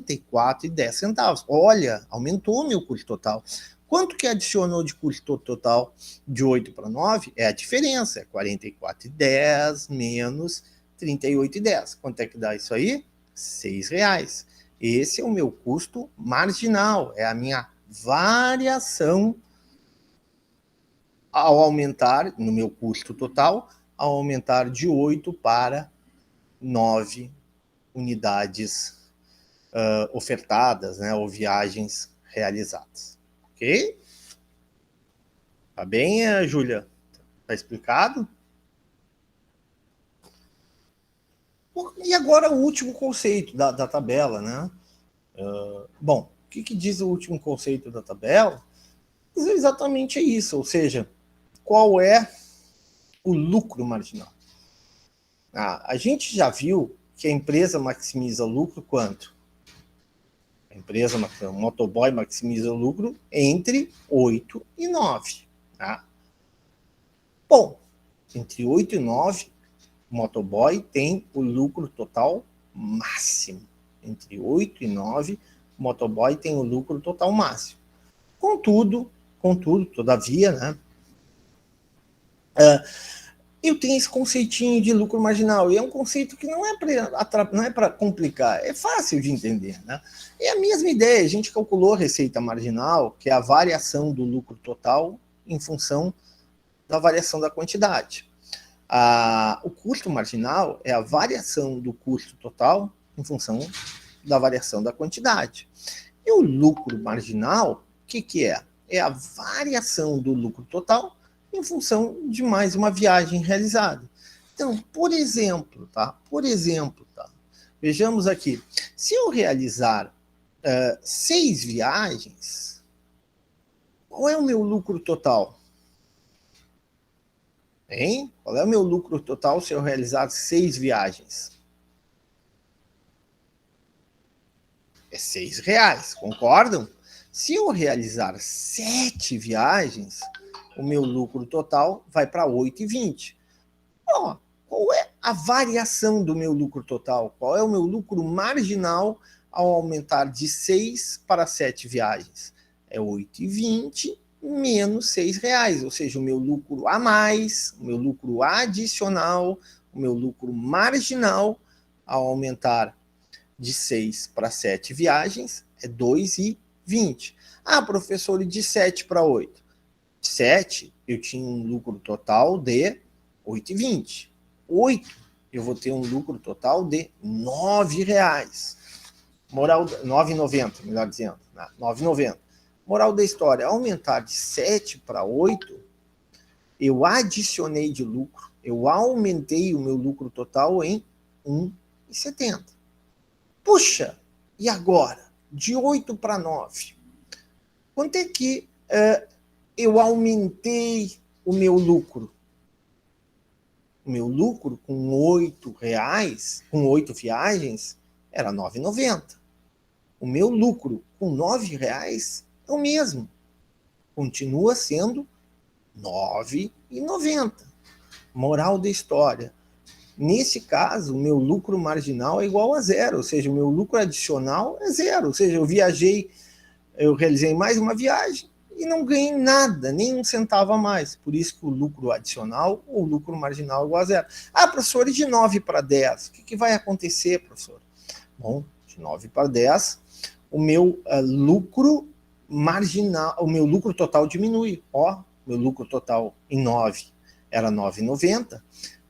44,10. Olha, aumentou meu custo total. Quanto que adicionou de custo total de 8 para 9? É a diferença, é R$ 44,10 menos R$ 38,10. Quanto é que dá isso aí? R$ 6,00. Esse é o meu custo marginal, é a minha variação ao aumentar, no meu custo total, ao aumentar de 8 para 9 unidades ofertadas, né, ou viagens realizadas. Ok? Tá bem, Júlia? Tá explicado? E agora o último conceito da tabela, né? Bom, o que diz o último conceito da tabela? Diz exatamente isso, ou seja, qual é o lucro marginal? A gente já viu que a empresa maximiza lucro quanto? A empresa, o motoboy maximiza o lucro entre 8 e 9. Tá? Bom, entre 8 e 9, o motoboy tem o lucro total máximo. Entre 8 e 9, o motoboy tem o lucro total máximo. Contudo, todavia, né? Eu tenho esse conceitinho de lucro marginal, e é um conceito que não é para complicar, é fácil de entender. Né? É a mesma ideia, a gente calculou a receita marginal, que é a variação do lucro total em função da variação da quantidade. O custo marginal é a variação do custo total em função da variação da quantidade. E o lucro marginal, o que é? É a variação do lucro total em função de mais uma viagem realizada. Então, por exemplo, vejamos aqui, se eu realizar 6 viagens, qual é o meu lucro total? Hein? Qual é o meu lucro total se eu realizar 6 viagens? É R$ 6,00, concordam? Se eu realizar 7 viagens, o meu lucro total vai para R$ 8,20. Qual é a variação do meu lucro total? Qual é o meu lucro marginal ao aumentar de 6 para 7 viagens? É R$ 8,20 menos R$ 6,00, ou seja, o meu lucro a mais, o meu lucro adicional, o meu lucro marginal ao aumentar de 6 para 7 viagens é R$ 2,20. Professor, e de 7 para 8? 7, eu tinha um lucro total de R$ 8,20. 8, eu vou ter um lucro total de R$ 9,00. R$ 9,90, melhor dizendo. R$ 9,90. Moral da história, aumentar de 7 para 8, eu adicionei de lucro, eu aumentei o meu lucro total em 1,70. Puxa, e agora? De 8 para 9. Quanto é que eu aumentei o meu lucro? O meu lucro com R$8, com 8 viagens, era R$ 9,90. O meu lucro com R$9 é o mesmo. Continua sendo R$ 9,90. Moral da história. Nesse caso, o meu lucro marginal é igual a zero, ou seja, o meu lucro adicional é zero. Ou seja, eu realizei mais uma viagem e não ganhei nada, nem um centavo a mais. Por isso que o lucro adicional ou lucro marginal é igual a zero. Ah, professor, e de 9 para 10? O que vai acontecer, professor? Bom, de 9 para 10, o meu lucro marginal, o meu lucro total diminui. Ó, meu lucro total em 9 era R$ 9,90.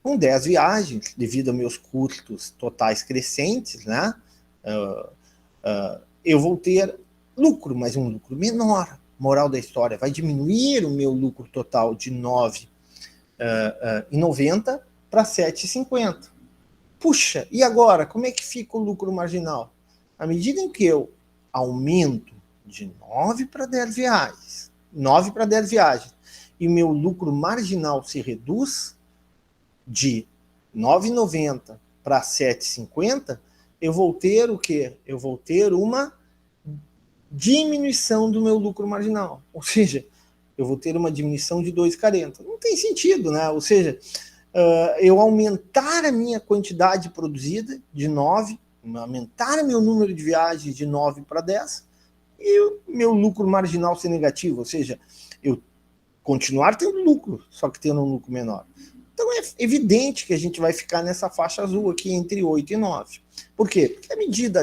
Com 10 viagens, devido aos meus custos totais crescentes, né, eu vou ter lucro, mas um lucro menor. Moral da história, vai diminuir o meu lucro total de R$ 9,90 para R$ 7,50. Puxa, e agora? Como é que fica o lucro marginal? À medida em que eu aumento de 9 para 10 viagens, e o meu lucro marginal se reduz de R$ 9,90 para R$ 7,50, eu vou ter o quê? Eu vou ter uma diminuição do meu lucro marginal. Ou seja, eu vou ter uma diminuição de R$ 2,40. Não tem sentido, né? Ou seja, eu aumentar a minha quantidade produzida de 9, aumentar meu número de viagens de 9 para 10, e o meu lucro marginal ser negativo, ou seja, eu continuar tendo lucro, só que tendo um lucro menor. Então é evidente que a gente vai ficar nessa faixa azul aqui entre 8 e 9. Por quê? Porque a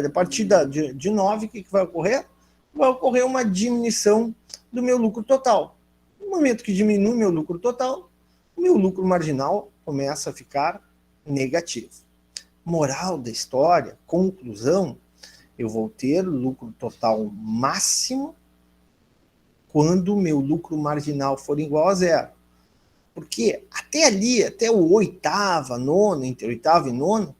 partir de 9, o que vai ocorrer? Vai ocorrer uma diminuição do meu lucro total. No momento que diminui meu lucro total, o meu lucro marginal começa a ficar negativo. Moral da história, conclusão, eu vou ter lucro total máximo quando o meu lucro marginal for igual a zero. Porque até ali, até o oitavo, nono, entre oitavo e nono,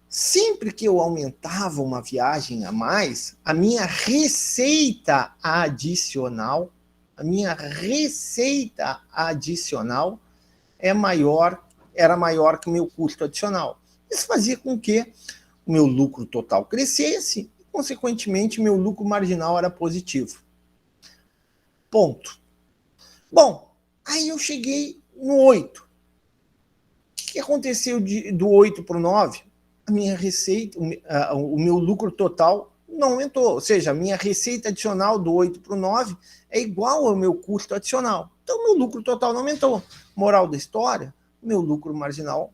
sempre que eu aumentava uma viagem a mais, a minha receita adicional era maior que o meu custo adicional. Isso fazia com que o meu lucro total crescesse e, consequentemente, meu lucro marginal era positivo. Ponto. Bom, aí eu cheguei no 8. O que aconteceu do 8 para o 9? A minha receita, o meu lucro total não aumentou. Ou seja, a minha receita adicional do 8 para o 9 é igual ao meu custo adicional. Então, meu lucro total não aumentou. Moral da história, meu lucro marginal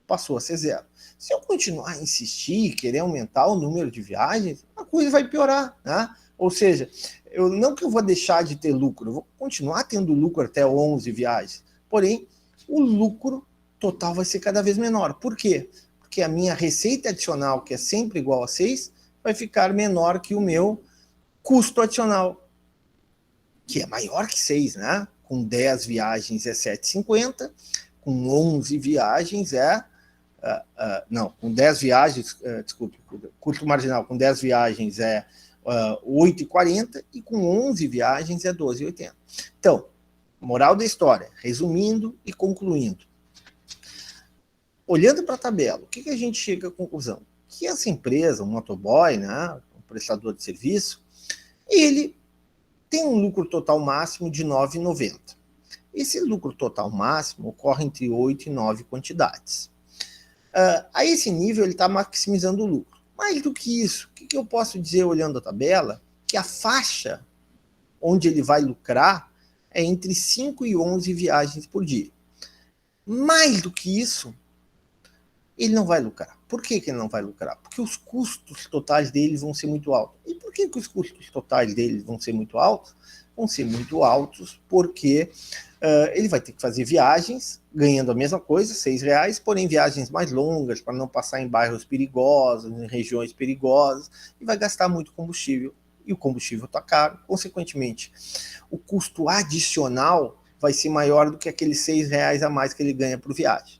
passou a ser zero. Se eu continuar a insistir, querer aumentar o número de viagens, a coisa vai piorar, né? Ou seja, não que eu vou deixar de ter lucro, eu vou continuar tendo lucro até 11 viagens. Porém, o lucro total vai ser cada vez menor. Por quê? Porque a minha receita adicional, que é sempre igual a 6, vai ficar menor que o meu custo adicional, que é maior que 6, né? Com 10 viagens é 7,50, com 11 viagens é... com 10 viagens, desculpe, custo marginal com 10 viagens é 8,40 e com 11 viagens é 12,80. Então, moral da história, resumindo e concluindo. Olhando para a tabela, o que a gente chega à conclusão? Que essa empresa, o motoboy, né, um prestador de serviço, ele tem um lucro total máximo de R$ 9,90. Esse lucro total máximo ocorre entre 8 e 9 quantidades. A esse nível, ele está maximizando o lucro. Mais do que isso, o que eu posso dizer olhando a tabela? Que a faixa onde ele vai lucrar é entre 5 e 11 viagens por dia. Mais do que isso, ele não vai lucrar. Por que ele não vai lucrar? Porque os custos totais dele vão ser muito altos. E por que os custos totais dele vão ser muito altos? Vão ser muito altos porque ele vai ter que fazer viagens, ganhando a mesma coisa, R$6, porém viagens mais longas, para não passar em bairros perigosos, em regiões perigosas, e vai gastar muito combustível. e o combustível está caro, consequentemente, o custo adicional vai ser maior do que aqueles R$6 a mais que ele ganha por viagem.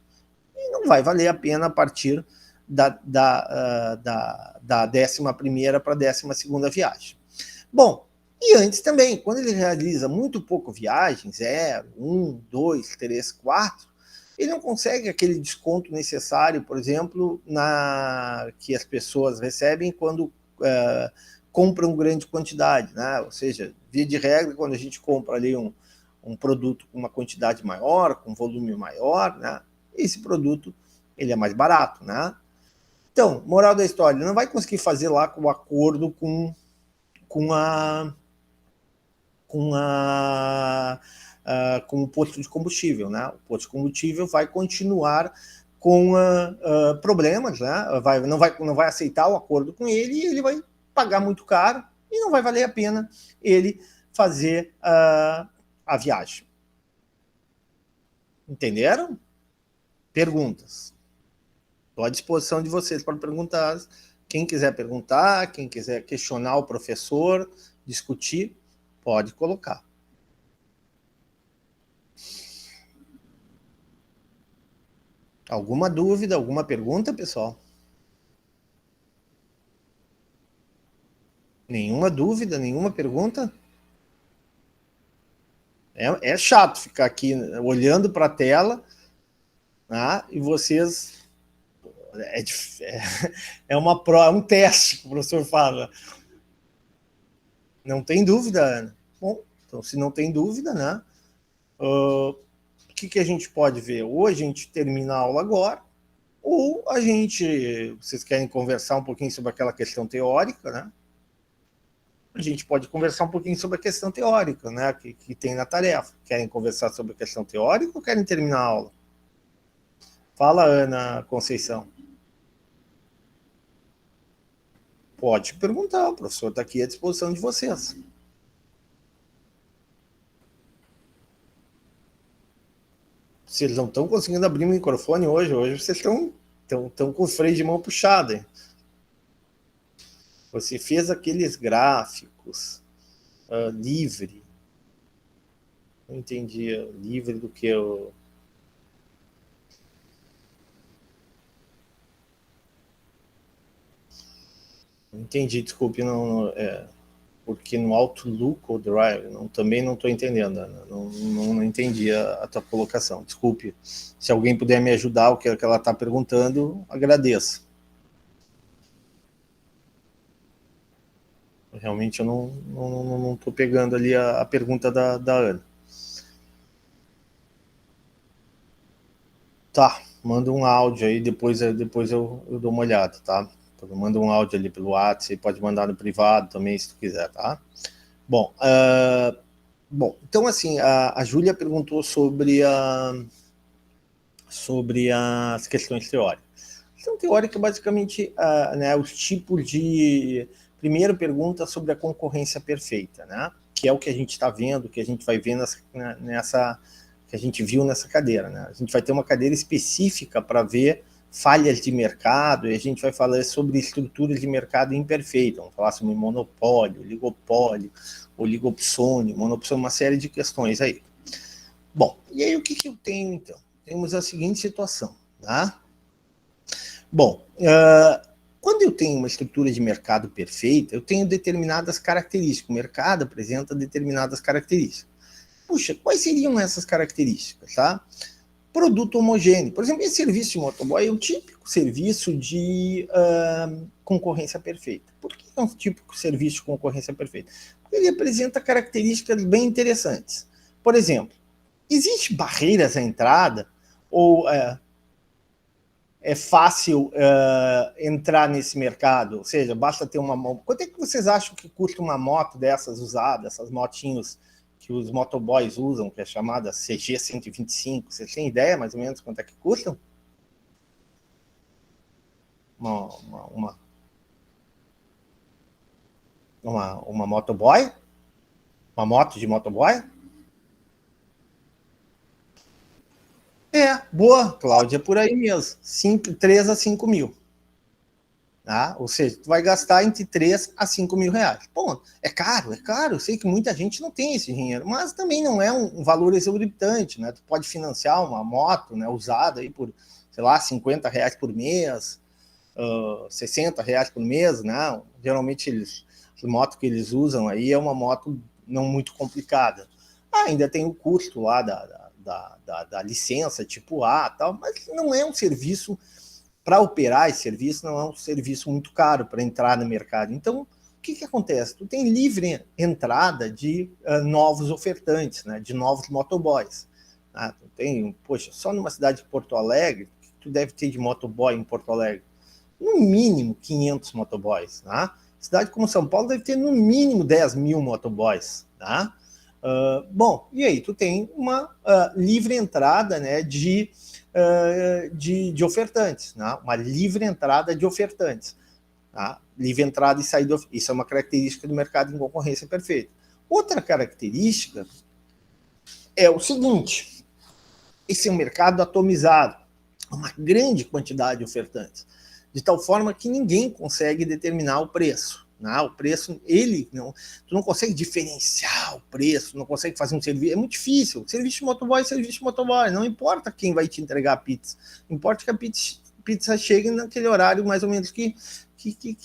E não vai valer a pena a partir da 11ª para a 12ª viagem. Bom, e antes também, quando ele realiza muito pouco viagem, 0, 1, 2, 3, 4, ele não consegue aquele desconto necessário, por exemplo, que as pessoas recebem quando compram grande quantidade, né? Ou seja, via de regra, quando a gente compra ali um produto com uma quantidade maior, com volume maior, né? Esse produto ele é mais barato, né? Então, moral da história, ele não vai conseguir fazer lá o acordo com o posto de combustível, né? O posto de combustível vai continuar com problemas, né? Não vai aceitar o acordo com ele e ele vai pagar muito caro e não vai valer a pena ele fazer a viagem. Entenderam? Perguntas. Estou à disposição de vocês para perguntar. Quem quiser perguntar, quem quiser questionar o professor, discutir, pode colocar. Alguma dúvida, alguma pergunta, pessoal? Nenhuma dúvida, nenhuma pergunta? É chato ficar aqui olhando para a tela, né, e vocês... É uma prova, um teste que o professor fala. Não tem dúvida, Ana? Bom, então se não tem dúvida, né? O que a gente pode ver? Ou a gente termina a aula agora, ou vocês querem conversar um pouquinho sobre aquela questão teórica, né? A gente pode conversar um pouquinho sobre a questão teórica, né? Que tem na tarefa. Querem conversar sobre a questão teórica ou querem terminar a aula? Fala, Ana Conceição. Pode perguntar, o professor está aqui à disposição de vocês. Vocês não estão conseguindo abrir o microfone hoje vocês estão com o freio de mão puxado. Hein? Você fez aqueles gráficos livre. Não entendi. Livre do que eu... Entendi, desculpe, porque no Outlook ou Drive, também não estou entendendo, Ana, não entendi a tua colocação, desculpe. Se alguém puder me ajudar, o que ela está perguntando, agradeço. Realmente eu não estou pegando ali a pergunta da Ana. Tá, manda um áudio aí, depois eu dou uma olhada, tá? Manda um áudio ali pelo WhatsApp, pode mandar no privado também, se tu quiser, tá? Bom, então assim, a Júlia perguntou sobre as questões teóricas. A questão teórica, basicamente, né, os tipos de... Primeiro pergunta sobre a concorrência perfeita, né? Que é o que a gente está vendo, que a gente vai ver que a gente viu nessa cadeira, né? A gente vai ter uma cadeira específica para ver falhas de mercado, e a gente vai falar sobre estruturas de mercado imperfeitas, vamos falar sobre monopólio, oligopólio, oligopsônio, monopsônio, uma série de questões aí. Bom, e aí o que eu tenho, então? Temos a seguinte situação, tá? Bom, quando eu tenho uma estrutura de mercado perfeita, eu tenho determinadas características, o mercado apresenta determinadas características. Puxa, quais seriam essas características, tá? Produto homogêneo. Por exemplo, esse serviço de motoboy é um típico serviço de concorrência perfeita. Por que é um típico serviço de concorrência perfeita? Porque ele apresenta características bem interessantes. Por exemplo, existem barreiras à entrada ou é fácil entrar nesse mercado? Ou seja, basta ter uma moto. Quanto é que vocês acham que custa uma moto dessas usada, essas motinhos que os motoboys usam, que é chamada CG 125, vocês têm ideia mais ou menos quanto é que custam? Uma motoboy? Uma moto de motoboy? Boa, Cláudia, por aí mesmo. 3 a 5 mil. Tá? Ou seja, tu vai gastar entre 3 a 5 mil reais. Bom, é caro. Eu sei que muita gente não tem esse dinheiro, mas também não é um valor exorbitante, né? Tu pode financiar uma moto, né, usada aí por, sei lá, 50 reais por mês, 60 reais por mês, né? Geralmente a moto que eles usam aí é uma moto não muito complicada. Ainda tem o custo lá da licença tipo A, tal, mas não é um serviço, para operar esse serviço, não é um serviço muito caro para entrar no mercado. Então, o que acontece? Tu tem livre entrada de novos ofertantes, né, de novos motoboys. Tá? Tu tem, poxa, só numa cidade de Porto Alegre, tu deve ter de motoboy em Porto Alegre, no mínimo 500 motoboys. Tá? Cidade como São Paulo deve ter no mínimo 10 mil motoboys. Tá? Bom, e aí tu tem uma livre entrada, né, de ofertantes, né? Uma livre entrada de ofertantes. Tá? Livre entrada e saída, isso é uma característica do mercado em concorrência perfeita. Outra característica é o seguinte: esse é um mercado atomizado, uma grande quantidade de ofertantes, de tal forma que ninguém consegue determinar o preço. O preço, tu não consegue diferenciar o preço, não consegue fazer um serviço, é muito difícil. Serviço de motoboy, não importa quem vai te entregar a pizza, importa que a pizza chegue naquele horário mais ou menos que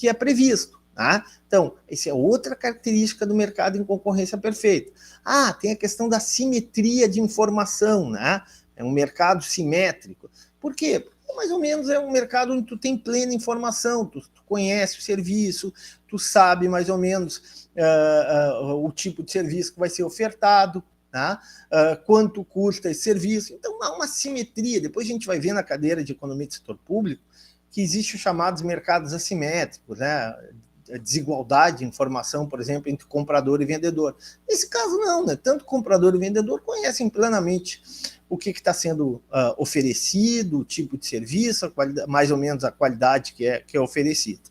é previsto. Tá? Então, essa é outra característica do mercado em concorrência perfeita. Tem a questão da simetria de informação, né? É um mercado simétrico. Por quê? Porque mais ou menos é um mercado onde tu tem plena informação, tu conhece o serviço, tu sabe mais ou menos o tipo de serviço que vai ser ofertado, tá? Quanto custa esse serviço. Então, há uma simetria. Depois a gente vai ver na cadeira de economia do setor público que existem os chamados mercados assimétricos, né? A desigualdade de informação, por exemplo, entre comprador e vendedor. Nesse caso, não, né? Tanto comprador e vendedor conhecem plenamente o que está sendo oferecido, o tipo de serviço, mais ou menos a qualidade que é oferecida.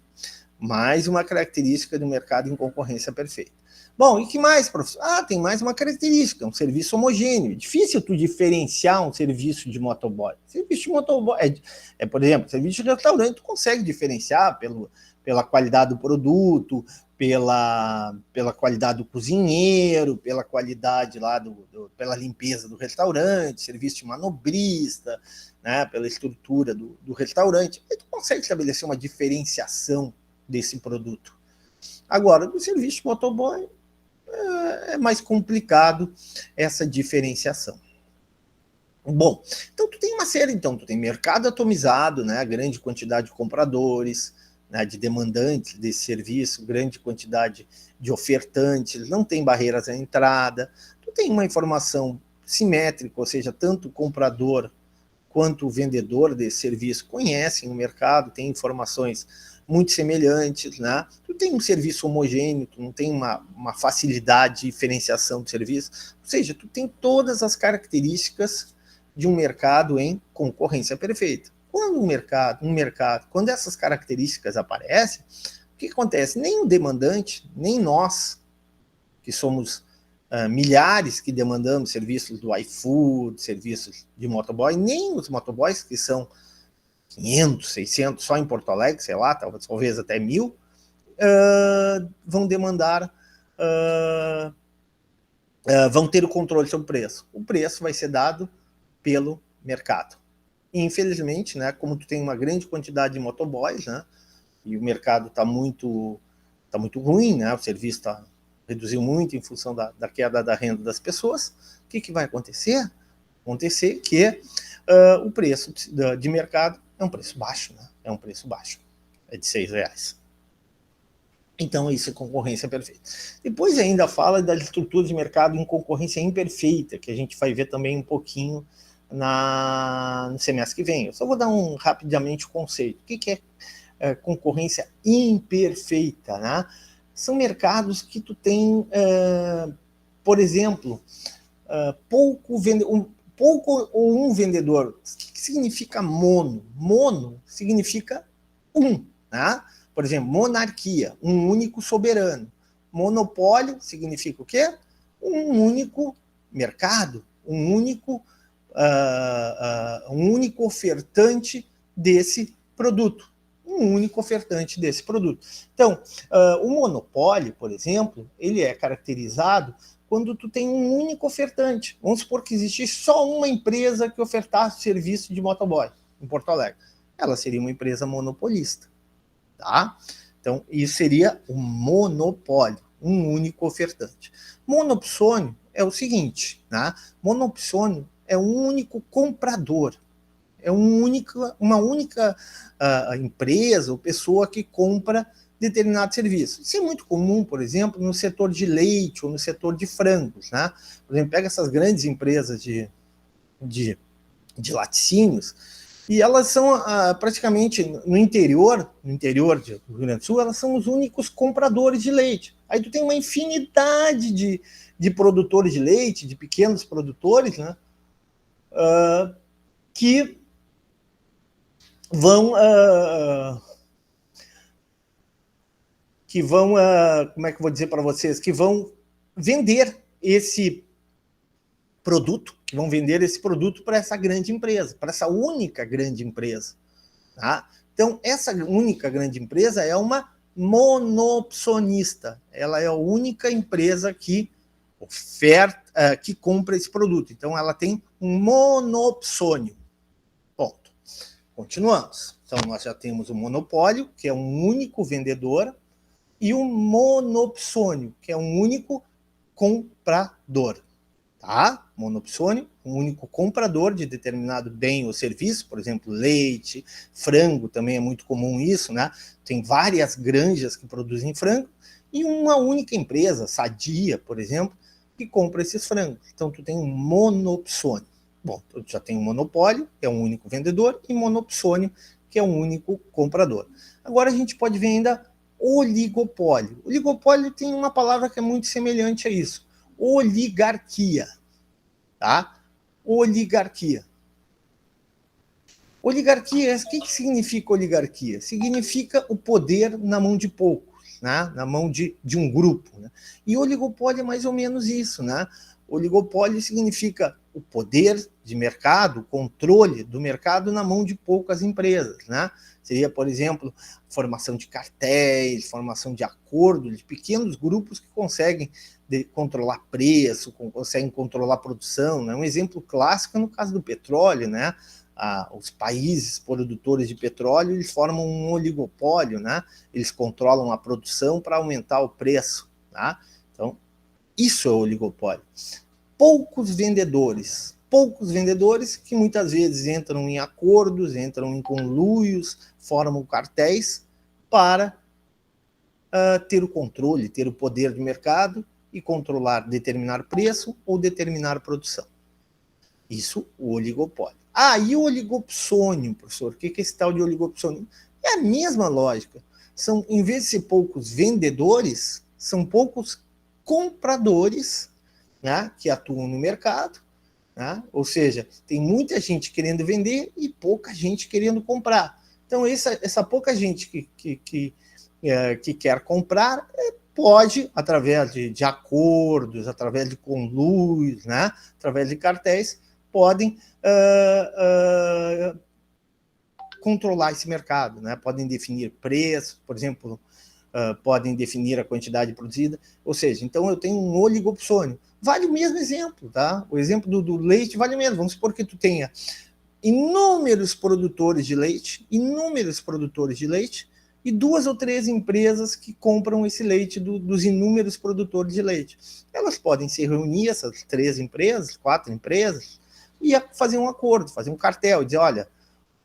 Mais uma característica do mercado em concorrência perfeita. Bom, e que mais, professor? Tem mais uma característica, um serviço homogêneo. É difícil tu diferenciar um serviço de motoboy. Serviço de motoboy, por exemplo, serviço de restaurante, tu consegue diferenciar pela qualidade do produto, pela qualidade do cozinheiro, pela qualidade lá pela limpeza do restaurante, serviço de manobrista, né, pela estrutura do restaurante. Aí tu consegue estabelecer uma diferenciação desse produto. Agora, no serviço de motoboy, é mais complicado essa diferenciação. Bom, então tu tem uma série, tu tem mercado atomizado, né, grande quantidade de compradores, né, de demandantes desse serviço, grande quantidade de ofertantes, não tem barreiras à entrada, tu tem uma informação simétrica, ou seja, tanto o comprador quanto o vendedor desse serviço conhecem o mercado, tem informações muito semelhantes, né? Tu tem um serviço homogêneo, tu não tem uma facilidade de diferenciação do serviço, ou seja, tu tem todas as características de um mercado em concorrência perfeita. Quando quando essas características aparecem, o que acontece? Nem o demandante, nem nós, que somos milhares que demandamos serviços do iFood, serviços de motoboy, nem os motoboys, que são 500, 600, só em Porto Alegre, sei lá, talvez até 1.000, vão demandar, vão ter o controle sobre o preço. O preço vai ser dado pelo mercado. E, infelizmente, né, como tu tem uma grande quantidade de motoboys, né, e o mercado está muito ruim, né, o serviço reduziu muito em função da queda da renda das pessoas, o que vai acontecer? Acontecer que o preço de mercado é um preço baixo, né? É um preço baixo, é de R$6. Então, isso é concorrência perfeita. Depois ainda fala das estruturas de mercado em concorrência imperfeita, que a gente vai ver também um pouquinho no semestre que vem. Eu só vou dar rapidamente o conceito. O que é concorrência imperfeita, né? São mercados que tu tem, por exemplo, pouco ou um vendedor. O que significa mono? Mono significa um, né? Por exemplo, monarquia, um único soberano. Monopólio significa o quê? Um único mercado, um único ofertante desse produto. um único ofertante desse produto. Então, o monopólio, por exemplo, ele é caracterizado quando tu tem um único ofertante. Vamos supor que existisse só uma empresa que ofertasse serviço de motoboy em Porto Alegre. Ela seria uma empresa monopolista, tá? Então, isso seria o monopólio, um único ofertante. Monopsônio é o seguinte, né? Monopsônio é um único comprador, é uma única empresa ou pessoa que compra determinado serviço. Isso é muito comum, por exemplo, no setor de leite ou no setor de frangos, né? Por exemplo, pega essas grandes empresas de laticínios e elas são praticamente no interior do Rio Grande do Sul, elas são os únicos compradores de leite. Aí tu tem uma infinidade de produtores de leite, de pequenos produtores, né? Que vão como é que eu vou dizer para vocês, que vão vender esse produto, para essa grande empresa, para essa única grande empresa. Tá? Então, essa única grande empresa é uma monopsonista, ela é a única empresa que oferta, que compra esse produto. Então, ela tem um monopsônio. Ponto. Continuamos. Então, nós já temos o monopólio, que é um único vendedor, e o monopsônio, que é um único comprador. Tá? Monopsônio, um único comprador de determinado bem ou serviço, por exemplo, leite, frango, também é muito comum isso, né? Tem várias granjas que produzem frango, e uma única empresa, Sadia, por exemplo, que compra esses frangos. Então, tu tem um monopsônio. Bom, tu já tem um monopólio, que é um único vendedor, e monopsônio, que é um único comprador. Agora a gente pode ver ainda oligopólio. Oligopólio tem uma palavra que é muito semelhante a isso. Oligarquia. Tá? Oligarquia. Oligarquia, o que significa oligarquia? Significa o poder na mão de poucos, né? Na mão de um grupo. Né? E oligopólio é mais ou menos isso. Né? Oligopólio significa o poder de mercado, o controle do mercado na mão de poucas empresas. Né? Seria, por exemplo, formação de cartéis, formação de acordos de pequenos grupos que conseguem controlar preço, conseguem controlar produção. Né? Um exemplo clássico é no caso do petróleo. Né? Os países produtores de petróleo, eles formam um oligopólio. Né? Eles controlam a produção para aumentar o preço. Tá? Então, isso é oligopólio. Poucos vendedores que muitas vezes entram em acordos, entram em conluios, formam cartéis para ter o controle, ter o poder de mercado e controlar, determinar preço ou determinar produção. Isso, o oligopólio. E o oligopsônio, professor? O que é esse tal de oligopsônio? É a mesma lógica. Em vez de ser poucos vendedores, são poucos compradores, né, que atuam no mercado, né? Ou seja, tem muita gente querendo vender e pouca gente querendo comprar. Então, essa pouca gente que quer comprar pode, através de acordos, através de conluios, né, através de cartéis, podem controlar esse mercado, né? Podem definir preços, por exemplo, podem definir a quantidade produzida, ou seja, então eu tenho um oligopsônio. Vale o mesmo exemplo, tá? O exemplo do leite vale o mesmo. Vamos supor que tu tenha inúmeros produtores de leite, e 2 ou 3 empresas que compram esse leite dos inúmeros produtores de leite. Elas podem se reunir, essas 3 empresas, 4 empresas, e fazer um acordo, fazer um cartel, dizer, olha,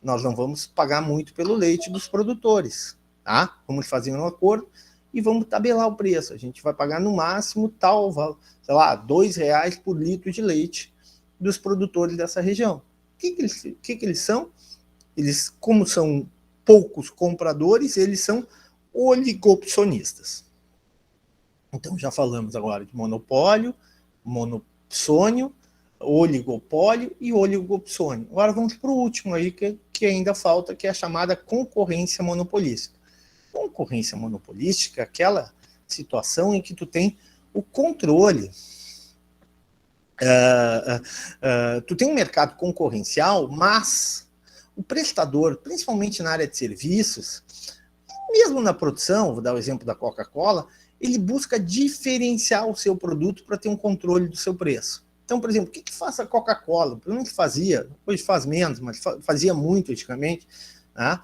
nós não vamos pagar muito pelo leite dos produtores, tá? Vamos fazer um acordo e vamos tabelar o preço. A gente vai pagar no máximo tal, sei lá, R$2 por litro de leite dos produtores dessa região. O que eles são? Eles, como são poucos compradores, eles são oligopsonistas. Então, já falamos agora de monopólio, monopsônio, oligopólio e oligopsônio. Agora vamos para o último aí que ainda falta, que é a chamada concorrência monopolística. Concorrência monopolística é aquela situação em que tu tem o controle. Tu tem um mercado concorrencial, mas o prestador, principalmente na área de serviços, mesmo na produção, vou dar o exemplo da Coca-Cola, ele busca diferenciar o seu produto para ter um controle do seu preço. Então, por exemplo, o que faz a Coca-Cola? Provavelmente fazia, hoje faz menos, mas fazia muito antigamente, né?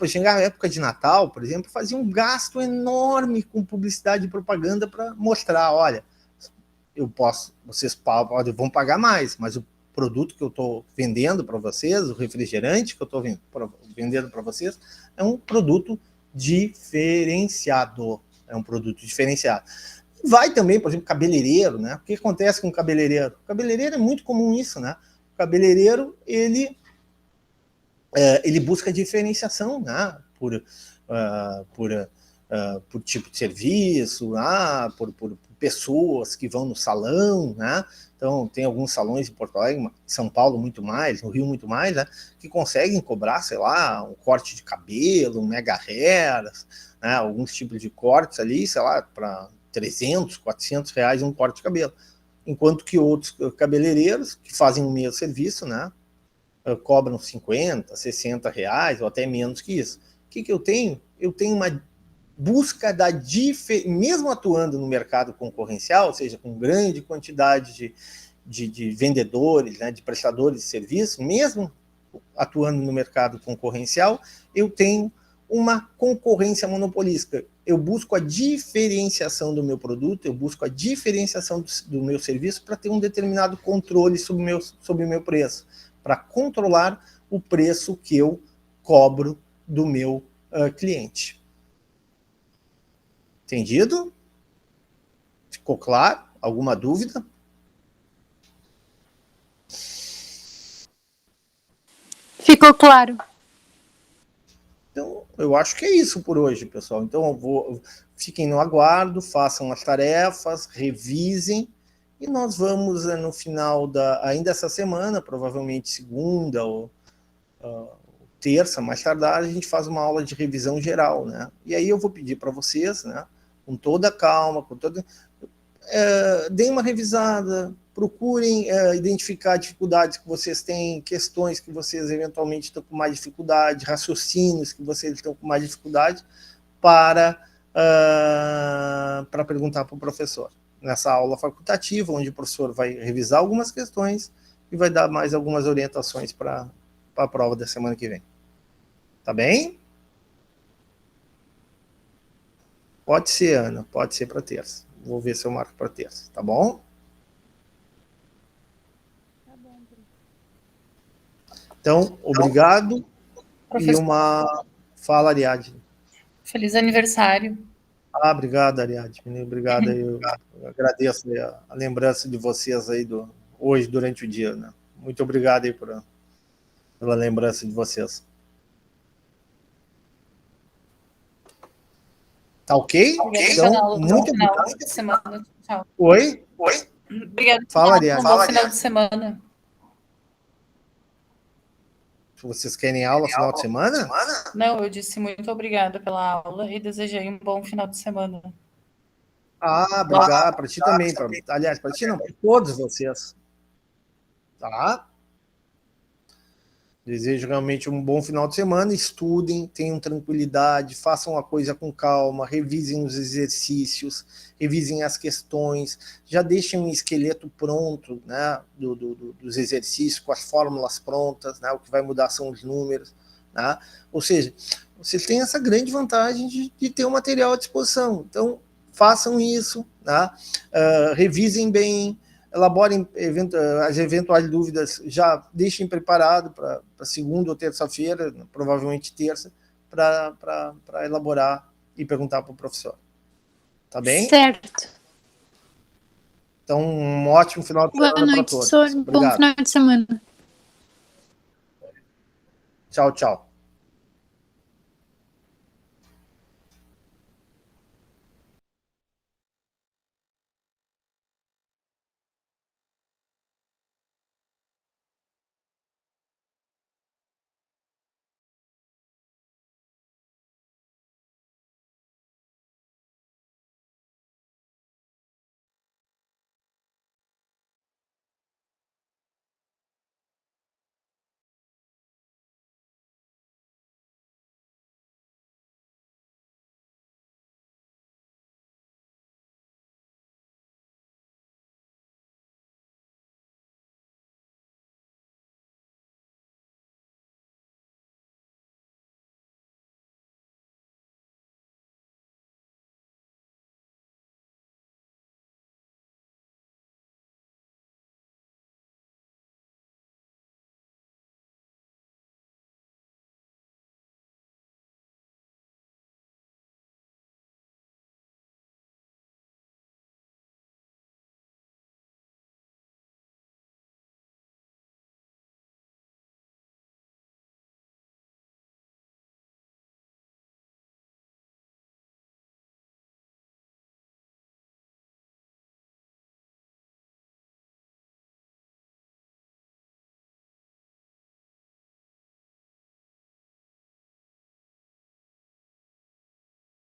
Chegar a época de Natal, por exemplo, fazia um gasto enorme com publicidade e propaganda para mostrar, olha, vocês vão pagar mais, mas o produto que eu estou vendendo para vocês, o refrigerante que eu estou vendendo para vocês, é um produto diferenciado. É um produto diferenciado. Vai também, por exemplo, cabeleireiro, né? O que acontece com o cabeleireiro? O cabeleireiro é muito comum isso, né? O cabeleireiro, ele busca diferenciação, né? Por tipo de serviço, por pessoas que vão no salão, né? Então, tem alguns salões em Porto Alegre, em São Paulo muito mais, no Rio muito mais, né? Que conseguem cobrar, sei lá, um corte de cabelo, um megahertz, né? Alguns tipos de cortes ali, sei lá, para 300, 400 reais um corte de cabelo. Enquanto que outros cabeleireiros, que fazem o mesmo serviço, né? Cobram 50, 60 reais, ou até menos que isso. O que eu tenho? Eu tenho uma busca da diferença, mesmo atuando no mercado concorrencial, ou seja, com grande quantidade de vendedores, né, de prestadores de serviço, mesmo atuando no mercado concorrencial, eu tenho uma concorrência monopolística. Eu busco a diferenciação do meu produto, eu busco a diferenciação do meu serviço para ter um determinado controle sobre o meu preço, para controlar o preço que eu cobro do meu cliente. Entendido? Ficou claro? Alguma dúvida? Ficou claro. Então, eu acho que é isso por hoje, pessoal. Então, fiquem no aguardo, façam as tarefas, revisem, e nós vamos, no final ainda essa semana, provavelmente segunda ou terça, mais tardar, a gente faz uma aula de revisão geral, né? E aí eu vou pedir para vocês, né, com toda calma, deem uma revisada, procurem identificar dificuldades que vocês têm, questões que vocês eventualmente estão com mais dificuldade, raciocínios que vocês estão com mais dificuldade, para perguntar para o professor. Nessa aula facultativa, onde o professor vai revisar algumas questões e vai dar mais algumas orientações para a prova da semana que vem. Tá bem? Pode ser, Ana, pode ser para terça. Vou ver se eu marco para terça, tá bom? Tá bom, então, obrigado. Professor. Fala, Ariadne. Feliz aniversário. Obrigado, Ariadne. Obrigado. Eu agradeço a lembrança de vocês aí hoje, durante o dia, né? Muito obrigado aí pela lembrança de vocês. Tá ok? Então, muito obrigado. Semana. Tchau. Oi? Obrigada. Fala, Ariadne. Bom final de semana. Vocês querem aula no final de semana? Não, eu disse muito obrigada pela aula e desejei um bom final de semana. Obrigado. Para ti também. Aliás, para ti não, para todos vocês. Tá? Desejo realmente um bom final de semana. Estudem, tenham tranquilidade, façam a coisa com calma, revisem os exercícios, revisem as questões, já deixem um esqueleto pronto, né, dos exercícios, com as fórmulas prontas, né, o que vai mudar são os números. Né? Ou seja, vocês têm essa grande vantagem de ter o material à disposição. Então, façam isso, né? Revisem bem, elaborem as eventuais dúvidas, já deixem preparado para segunda ou terça-feira, provavelmente terça, para elaborar e perguntar para o professor. Tá bem? Certo. Então, um ótimo final de semana para todos. Boa noite, bom final de semana. Tchau, tchau.